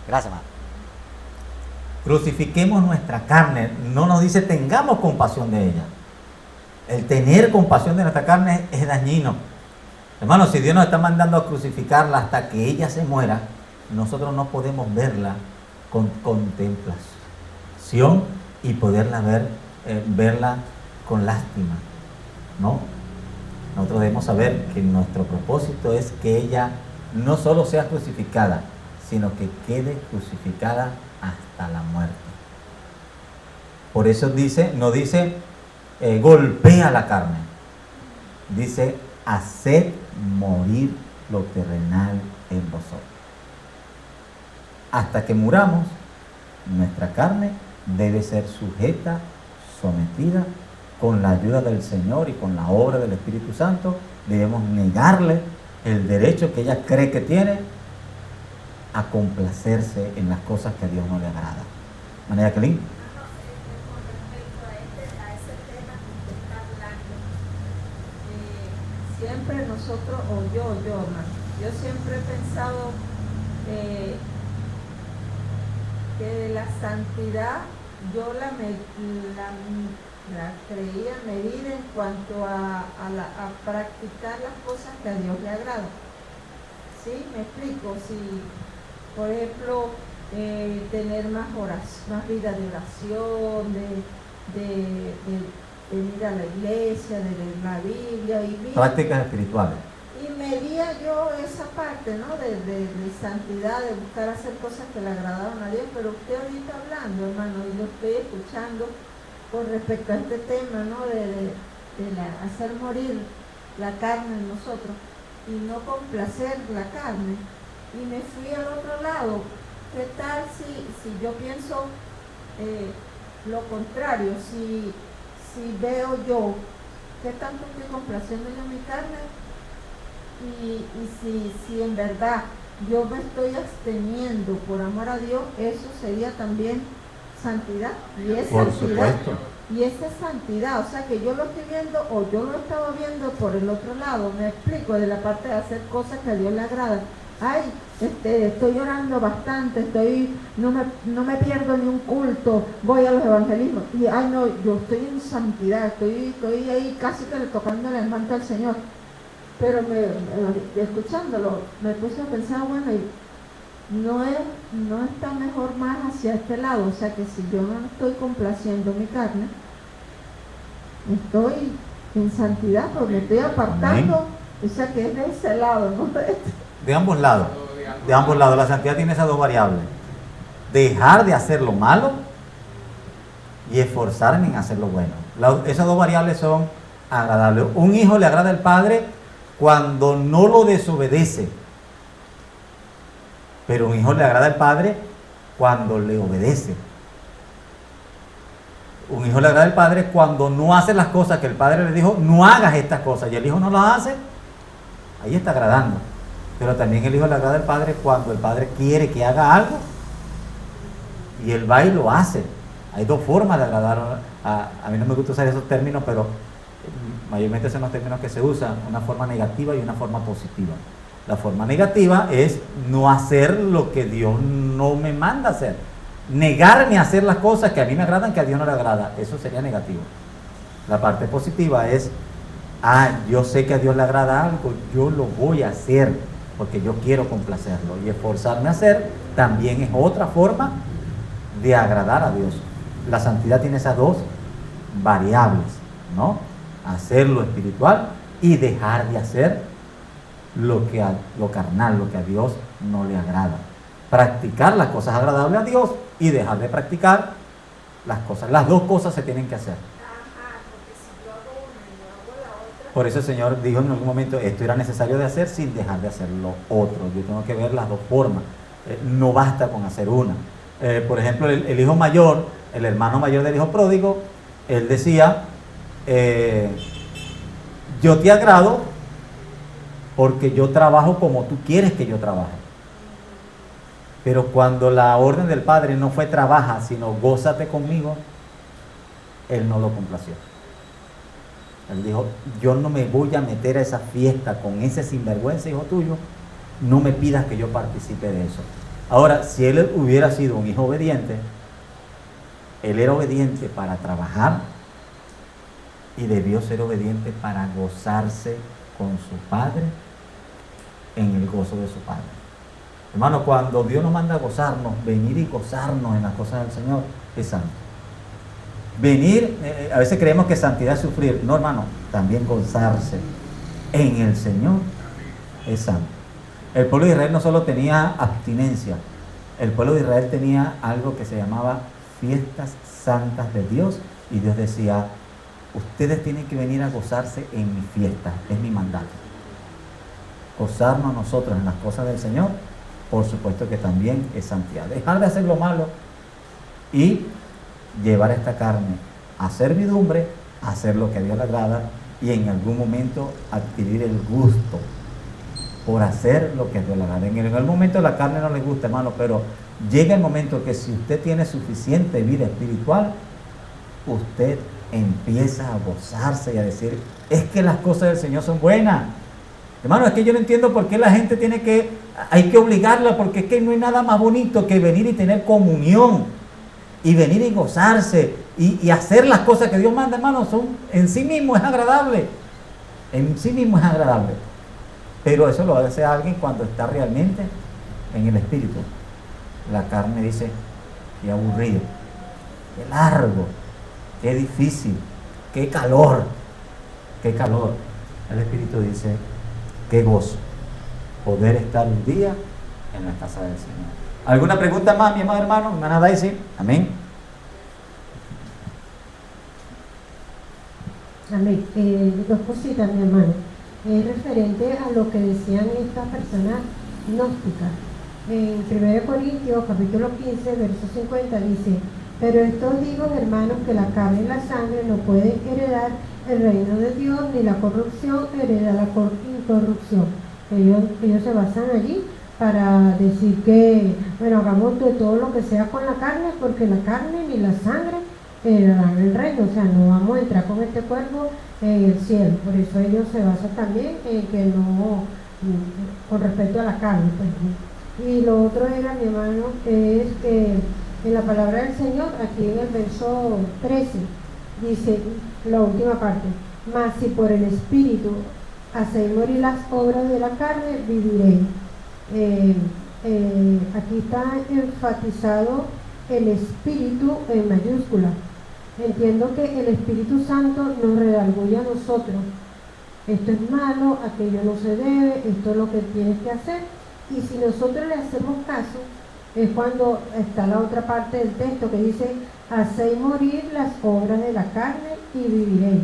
Gracias, hermano. Crucifiquemos nuestra carne. No nos dice tengamos compasión de ella. El tener compasión de nuestra carne es dañino. Hermano, si Dios nos está mandando a crucificarla hasta que ella se muera, nosotros no podemos verla con contemplación y poderla verla con lástima. No. Nosotros debemos saber que nuestro propósito es que ella no solo sea crucificada, sino que quede crucificada hasta la muerte. Por eso no dice golpea la carne, dice haced morir lo terrenal en vosotros. Hasta que muramos, nuestra carne debe ser sujeta, sometida, con la ayuda del Señor y con la obra del Espíritu Santo. Debemos negarle el derecho que ella cree que tiene a complacerse en las cosas que a Dios no le agrada. María Jacqueline. Con respecto a ese tema que usted está hablando, Siempre nosotros, hermano, yo siempre he pensado que la santidad yo la creía medida en cuanto a practicar las cosas que a Dios le agradan. ¿Sí? Me explico. Si, por ejemplo, tener más vida de oración, de ir a la iglesia, de leer la Biblia y Prácticas espirituales. y medía yo esa parte, ¿no? de santidad, de buscar hacer cosas que le agradaban a Dios. Pero usted ahorita hablando, hermano, y lo estoy escuchando con respecto a este tema, ¿no? de hacer morir la carne en nosotros y no complacer la carne, y me fui al otro lado. ¿Qué tal si yo pienso lo contrario? Si veo yo que tanto estoy complaciendo yo mi carne, y si en verdad yo me estoy absteniendo por amor a Dios, eso sería también santidad. Y es Por santidad. supuesto. Y esa es santidad, o sea que yo lo estoy viendo o yo lo estaba viendo por el otro lado, me explico, de la parte de hacer cosas que a Dios le agradan. Ay, estoy orando bastante, no me pierdo ni un culto, voy a los evangelismos, y ay no, yo estoy en santidad, estoy ahí casi que le tocando el manto al Señor. Pero escuchándolo, me puse a pensar, bueno, no está mejor más hacia este lado, o sea que si yo no estoy complaciendo mi carne, estoy en santidad, porque me estoy apartando. Amén. O sea que es de ese lado, ¿no? De ambos lados. De ambos lados. La santidad tiene esas dos variables: dejar de hacer lo malo y esforzarme en hacer lo bueno. Esas dos variables son agradables. Un hijo le agrada al padre cuando no lo desobedece, pero un hijo le agrada al padre cuando le obedece. Un hijo le agrada al padre cuando no hace las cosas que el padre le dijo, no hagas estas cosas, y el hijo no las hace, ahí está agradando. Pero también el hijo le agrada al padre cuando el padre quiere que haga algo y él va y lo hace. Hay dos formas de agradar. A mí no me gusta usar esos términos, pero mayormente son los términos que se usan, una forma negativa y una forma positiva. La forma negativa es no hacer lo que Dios no me manda hacer. Negarme a hacer las cosas que a mí me agradan, que a Dios no le agrada. Eso sería negativo. La parte positiva es, yo sé que a Dios le agrada algo, yo lo voy a hacer porque yo quiero complacerlo. Y esforzarme a hacer también es otra forma de agradar a Dios. La santidad tiene esas dos variables, ¿no? Hacer lo espiritual y dejar de hacer lo carnal, lo que a Dios no le agrada. Practicar las cosas agradables a Dios y dejar de practicar las cosas. Las dos cosas se tienen que hacer. porque si yo hago una y no hago la otra. Por eso el Señor dijo en algún momento, esto era necesario de hacer sin dejar de hacer lo otro. Yo tengo que ver las dos formas. No basta con hacer una. Por ejemplo, el hijo mayor, el hermano mayor del hijo pródigo, él decía, yo te agrado porque yo trabajo como tú quieres que yo trabaje. Pero cuando la orden del Padre no fue trabaja, sino gózate conmigo, él no lo complació. Él dijo, yo no me voy a meter a esa fiesta con ese sinvergüenza hijo tuyo, no me pidas que yo participe de eso. Ahora, si él hubiera sido un hijo obediente, él era obediente para trabajar y debió ser obediente para gozarse con su Padre en el gozo de su Padre. Hermano, cuando Dios nos manda a gozarnos, venir y gozarnos en las cosas del Señor, es santo. Venir, a veces creemos que santidad es sufrir. No, hermano, también gozarse en el Señor es santo. El pueblo de Israel no solo tenía abstinencia, el pueblo de Israel tenía algo que se llamaba fiestas santas de Dios, y Dios decía, ustedes tienen que venir a gozarse en mi fiesta, es mi mandato. Gozarnos nosotros en las cosas del Señor, por supuesto que también es santidad. Dejar de hacer lo malo y llevar esta carne a servidumbre, a hacer lo que a Dios le agrada, y en algún momento adquirir el gusto por hacer lo que a Dios le agrada. En algún momento la carne no le gusta, hermano, pero llega el momento que si usted tiene suficiente vida espiritual, usted empieza a gozarse y a decir, es que las cosas del Señor son buenas. Hermano, es que yo no entiendo por qué la gente hay que obligarla, porque es que no hay nada más bonito que venir y tener comunión, y venir y gozarse, y hacer las cosas que Dios manda, hermano, en sí mismo es agradable. En sí mismo es agradable. Pero eso lo hace alguien cuando está realmente en el Espíritu. La carne dice, qué aburrido, qué largo, qué difícil, qué calor, qué calor. El Espíritu dice, qué gozo poder estar un día en la casa del Señor. ¿Alguna pregunta más, mi amado hermano? ¿Hermana Daisy? Amén. Amén. Dos cositas, mi hermano. Referente a lo que decían estas personas gnósticas. En 1 Corintios, capítulo 15, verso 50, dice, pero esto digo, hermanos, que la carne y la sangre no pueden heredar el reino de Dios, ni la corrupción hereda la incorrupción. Ellos se basan allí para decir que, bueno, hagamos de todo lo que sea con la carne, porque la carne ni la sangre heredarán el reino, o sea, no vamos a entrar con este cuerpo en el cielo. Por eso ellos se basan también en que no, con respecto a la carne, pues. Y lo otro era, mi hermano, que es que en la palabra del Señor, aquí en el verso 13, dice la última parte, mas si por el Espíritu hacéis morir las obras de la carne, viviréis. Aquí está enfatizado el Espíritu en mayúscula. Entiendo que el Espíritu Santo nos redarguye a nosotros. Esto es malo, aquello no se debe, esto es lo que tienes que hacer. Y si nosotros le hacemos caso, es cuando está la otra parte del texto que dice, hacéis morir las obras de la carne y viviréis.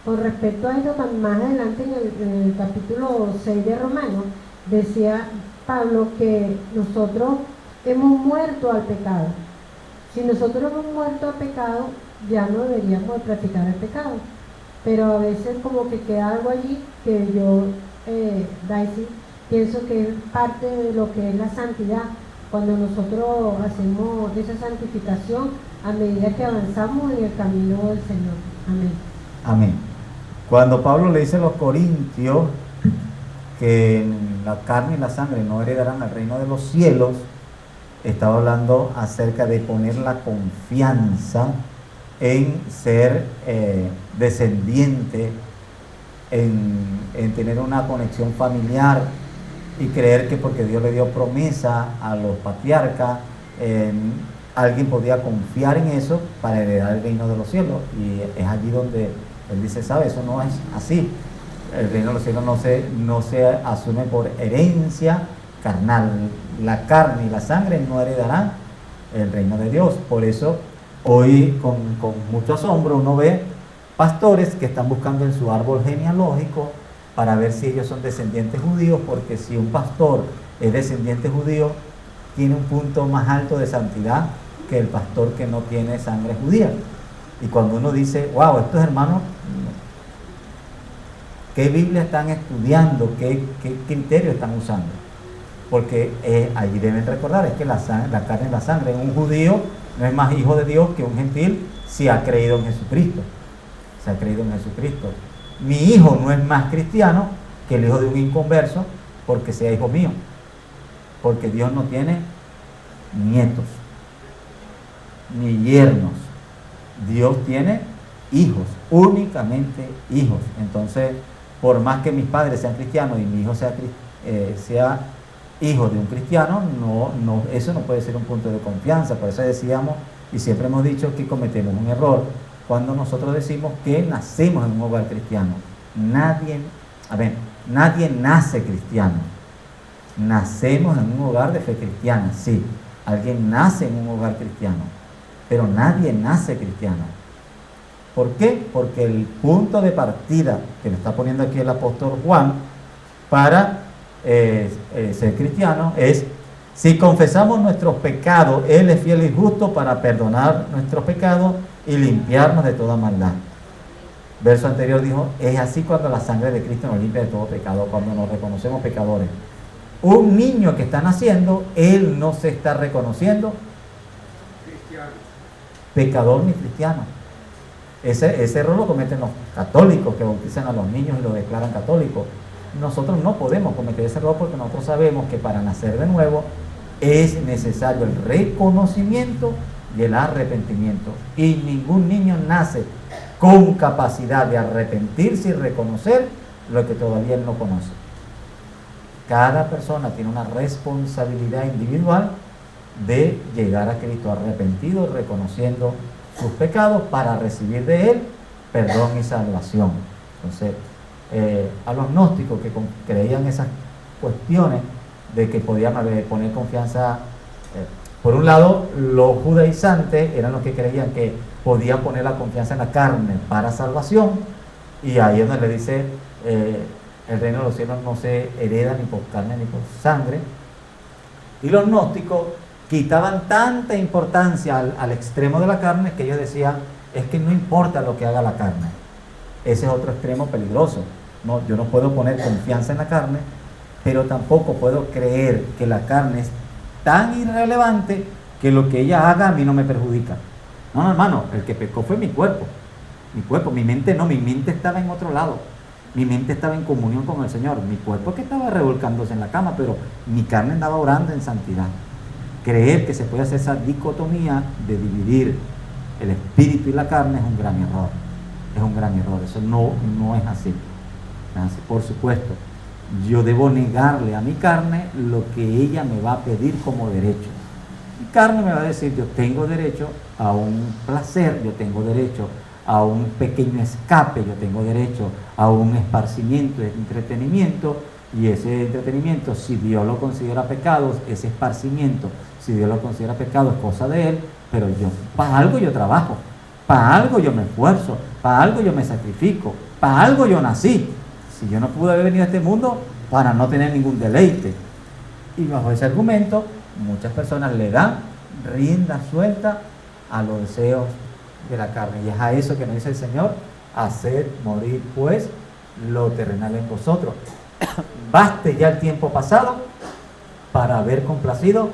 Con respecto a esto, más adelante en el capítulo 6 de Romanos, decía Pablo que nosotros hemos muerto al pecado. Si nosotros hemos muerto al pecado, ya no deberíamos de practicar el pecado. Pero a veces como que queda algo allí que yo, Daisy, pienso que es parte de lo que es la santidad. Cuando nosotros hacemos esa santificación a medida que avanzamos en el camino del Señor. Amén. Amén. Cuando Pablo le dice a los corintios que la carne y la sangre no heredarán el reino de los cielos, estaba hablando acerca de poner la confianza en ser descendiente, en tener una conexión familiar, y creer que porque Dios le dio promesa a los patriarcas, alguien podía confiar en eso para heredar el reino de los cielos. Y es allí donde él dice, ¿sabe? Eso no es así. El reino de los cielos no se asume por herencia carnal. La carne y la sangre no heredarán el reino de Dios. Por eso hoy con mucho asombro uno ve pastores que están buscando en su árbol genealógico para ver si ellos son descendientes judíos, porque si un pastor es descendiente judío, tiene un punto más alto de santidad que el pastor que no tiene sangre judía. Y cuando uno dice, wow, estos hermanos, ¿qué Biblia están estudiando? ¿Qué criterio están usando? Porque allí deben recordar, es que la carne y la sangre, un judío no es más hijo de Dios que un gentil si ha creído en Jesucristo. Se ha creído en Jesucristo. Mi hijo no es más cristiano que el hijo de un inconverso porque sea hijo mío. Porque Dios no tiene nietos, ni yernos. Dios tiene hijos, únicamente hijos. Entonces, por más que mis padres sean cristianos y mi hijo sea hijo de un cristiano, eso no puede ser un punto de confianza. Por eso decíamos y siempre hemos dicho que cometemos un error cuando nosotros decimos que nacemos en un hogar cristiano. Nadie nace cristiano. Nacemos en un hogar de fe cristiana, sí. Alguien nace en un hogar cristiano, pero nadie nace cristiano. ¿Por qué? Porque el punto de partida que le está poniendo aquí el apóstol Juan para ser cristiano es: si confesamos nuestros pecados, Él es fiel y justo para perdonar nuestros pecados y limpiarnos de toda maldad. Verso anterior dijo: es así cuando la sangre de Cristo nos limpia de todo pecado, cuando nos reconocemos pecadores. Un niño que está naciendo, él no se está reconociendo cristiano, pecador ni cristiano. Ese error lo cometen los católicos que bautizan a los niños y lo declaran católicos. Nosotros no podemos cometer ese error porque nosotros sabemos que para nacer de nuevo es necesario el reconocimiento y el arrepentimiento. Y ningún niño nace con capacidad de arrepentirse y reconocer lo que todavía él no conoce. Cada persona tiene una responsabilidad individual de llegar a Cristo arrepentido, reconociendo sus pecados para recibir de Él perdón y salvación. Entonces, a los gnósticos que creían esas cuestiones de que podían poner confianza, por un lado, los judaizantes eran los que creían que podían poner la confianza en la carne para salvación, y ahí es donde le dice el reino de los cielos no se hereda ni por carne ni por sangre. Y los gnósticos quitaban tanta importancia al extremo de la carne que ellos decían: es que no importa lo que haga la carne. Ese es otro extremo peligroso. No, yo no puedo poner confianza en la carne, pero tampoco puedo creer que la carne es tan irrelevante que lo que ella haga a mí no me perjudica. No, hermano, el que pecó fue mi cuerpo, mi mente no, mi mente estaba en otro lado. Mi mente estaba en comunión con el Señor, mi cuerpo que estaba revolcándose en la cama, pero mi carne andaba orando en santidad. Creer que se puede hacer esa dicotomía de dividir el espíritu y la carne es un gran error. Es un gran error, eso no es así. Por supuesto, yo debo negarle a mi carne lo que ella me va a pedir como derecho. Mi carne me va a decir: yo tengo derecho a un placer, yo tengo derecho a un pequeño escape, yo tengo derecho a un esparcimiento, entretenimiento, y ese entretenimiento, si Dios lo considera pecado, ese esparcimiento, si Dios lo considera pecado, es cosa de Él, pero para algo yo trabajo, para algo yo me esfuerzo, para algo yo me sacrifico, para algo yo nací. Si yo no pude haber venido a este mundo para no tener ningún deleite. Y bajo ese argumento, muchas personas le dan rienda suelta a los deseos de la carne, y es a eso que nos dice el Señor: haced morir pues lo terrenal en vosotros. Baste ya el tiempo pasado para haber complacido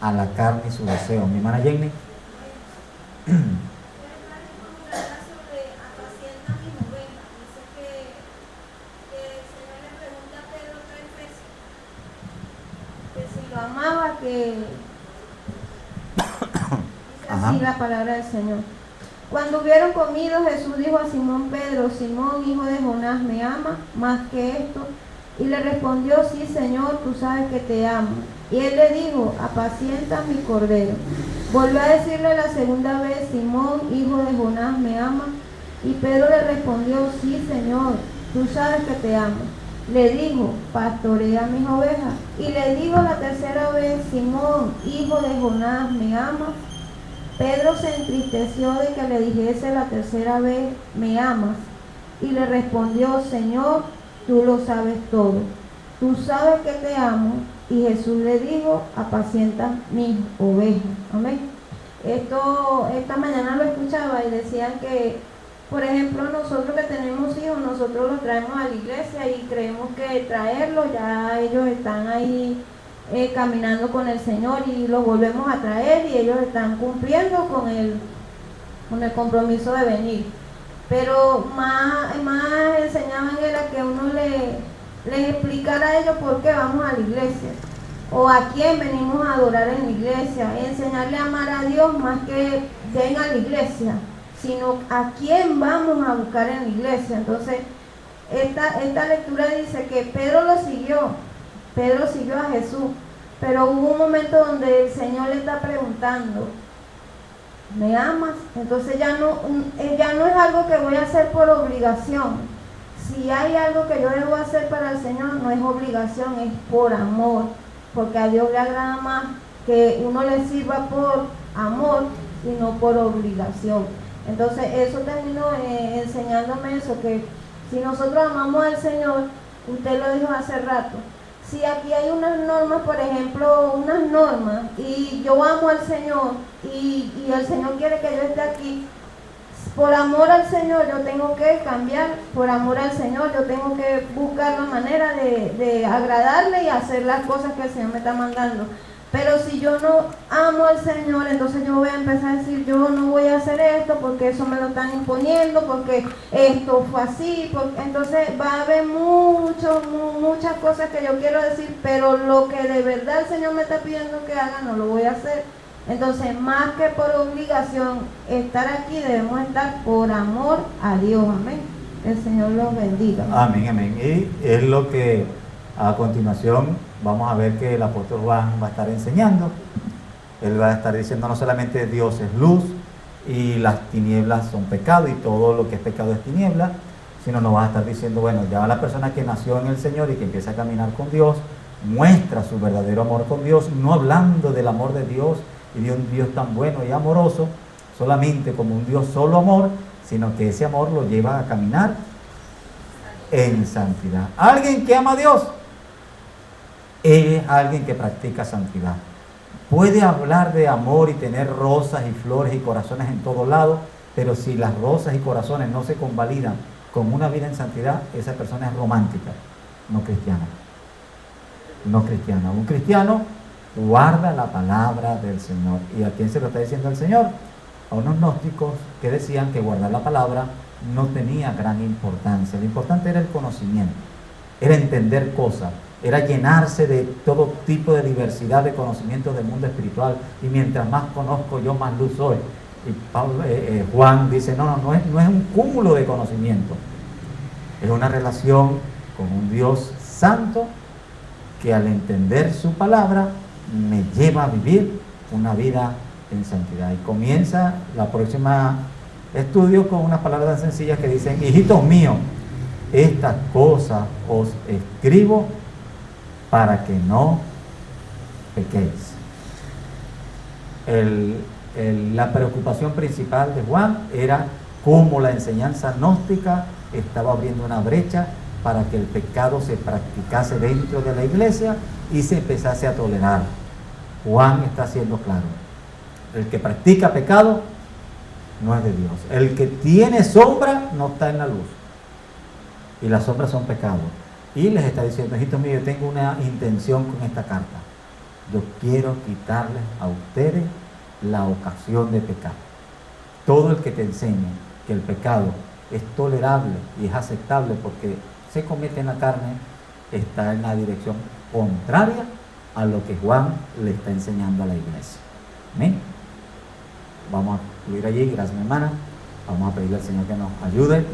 a la carne y su deseo. Mi hermana Jenny. Lo amaba, que así la palabra del Señor. Cuando hubieron comido, Jesús dijo a Simón Pedro: Simón, hijo de Jonás, ¿me amas más que esto? Y le respondió: sí, Señor, tú sabes que te amo. Y él le dijo: apacienta mi cordero. Volvió a decirle la segunda vez: Simón, hijo de Jonás, ¿me amas? Y Pedro le respondió: sí, Señor, tú sabes que te amo. Le dijo: pastorea mis ovejas. Y le dijo la tercera vez: Simón, hijo de Jonás, ¿me amas? Pedro se entristeció de que le dijese la tercera vez: ¿me amas? Y le respondió: Señor, tú lo sabes todo. Tú sabes que te amo. Y Jesús le dijo, apacienta mis ovejas. Amén. Esta mañana lo escuchaba y decían que, por ejemplo, nosotros que tenemos hijos, nosotros los traemos a la iglesia y creemos que traerlos, ya ellos están ahí caminando con el Señor y los volvemos a traer y ellos están cumpliendo con el compromiso de venir. Pero más enseñaban era que uno les explicara a ellos por qué vamos a la iglesia o a quién venimos a adorar en la iglesia, enseñarle a amar a Dios más que venga a la iglesia, sino a quién vamos a buscar en la iglesia. Entonces esta lectura dice que Pedro siguió a Jesús, pero hubo un momento donde el Señor le está preguntando, ¿me amas? Entonces ya no es algo que voy a hacer por obligación. Si hay algo que yo debo hacer para el Señor, no es obligación, es por amor, porque a Dios le agrada más que uno le sirva por amor y no por obligación. Entonces eso terminó enseñándome eso, que si nosotros amamos al Señor, usted lo dijo hace rato, si aquí hay unas normas, por ejemplo, unas normas, y yo amo al Señor, y el Señor quiere que yo esté aquí, por amor al Señor yo tengo que cambiar, por amor al Señor yo tengo que buscar la manera de agradarle y hacer las cosas que el Señor me está mandando. Pero si yo no amo al Señor, entonces yo voy a empezar a decir, yo no voy a hacer esto porque eso me lo están imponiendo, porque esto fue así, entonces va a haber muchas cosas que yo quiero decir, pero lo que de verdad el Señor me está pidiendo que haga, no lo voy a hacer. Entonces, más que por obligación estar aquí, debemos estar por amor a Dios. Amén. El Señor los bendiga. Amén, amén. Y es lo que a continuación vamos a ver que el apóstol Juan va a estar enseñando. Él va a estar diciendo no solamente Dios es luz y las tinieblas son pecado y todo lo que es pecado es tiniebla, sino nos va a estar diciendo, bueno, ya la persona que nació en el Señor y que empieza a caminar con Dios, muestra su verdadero amor con Dios, no hablando del amor de Dios y de un Dios tan bueno y amoroso, solamente como un Dios solo amor, sino que ese amor lo lleva a caminar en santidad. Alguien que ama a Dios es alguien que practica santidad. Puede hablar de amor y tener rosas y flores y corazones en todo lado, pero si las rosas y corazones no se convalidan con una vida en santidad, esa persona es romántica, no cristiana. No cristiana. Un cristiano guarda la palabra del Señor. ¿Y a quién se lo está diciendo el Señor? A unos gnósticos que decían que guardar la palabra no tenía gran importancia. Lo importante era el conocimiento, era entender cosas, era llenarse de todo tipo de diversidad de conocimientos del mundo espiritual. Y mientras más conozco yo, más luz soy. Y Juan dice, no es un cúmulo de conocimiento. Es una relación con un Dios santo que al entender su palabra me lleva a vivir una vida en santidad. Y comienza la próxima estudio con unas palabras tan sencillas que dicen, hijitos míos, estas cosas os escribo para que no pequéis. La preocupación principal de Juan era cómo la enseñanza gnóstica estaba abriendo una brecha para que el pecado se practicase dentro de la iglesia y se empezase a tolerar. Juan está siendo claro, el que practica pecado no es de Dios. El que tiene sombra no está en la luz, y las sombras son pecados. Y les está diciendo, hijitos míos, yo tengo una intención con esta carta. Yo quiero quitarles a ustedes la ocasión de pecar. Todo el que te enseñe que el pecado es tolerable y es aceptable porque se comete en la carne, está en la dirección contraria a lo que Juan le está enseñando a la iglesia. Amén. Vamos a concluir allí. Gracias, mi hermana. Vamos a pedirle al Señor que nos ayude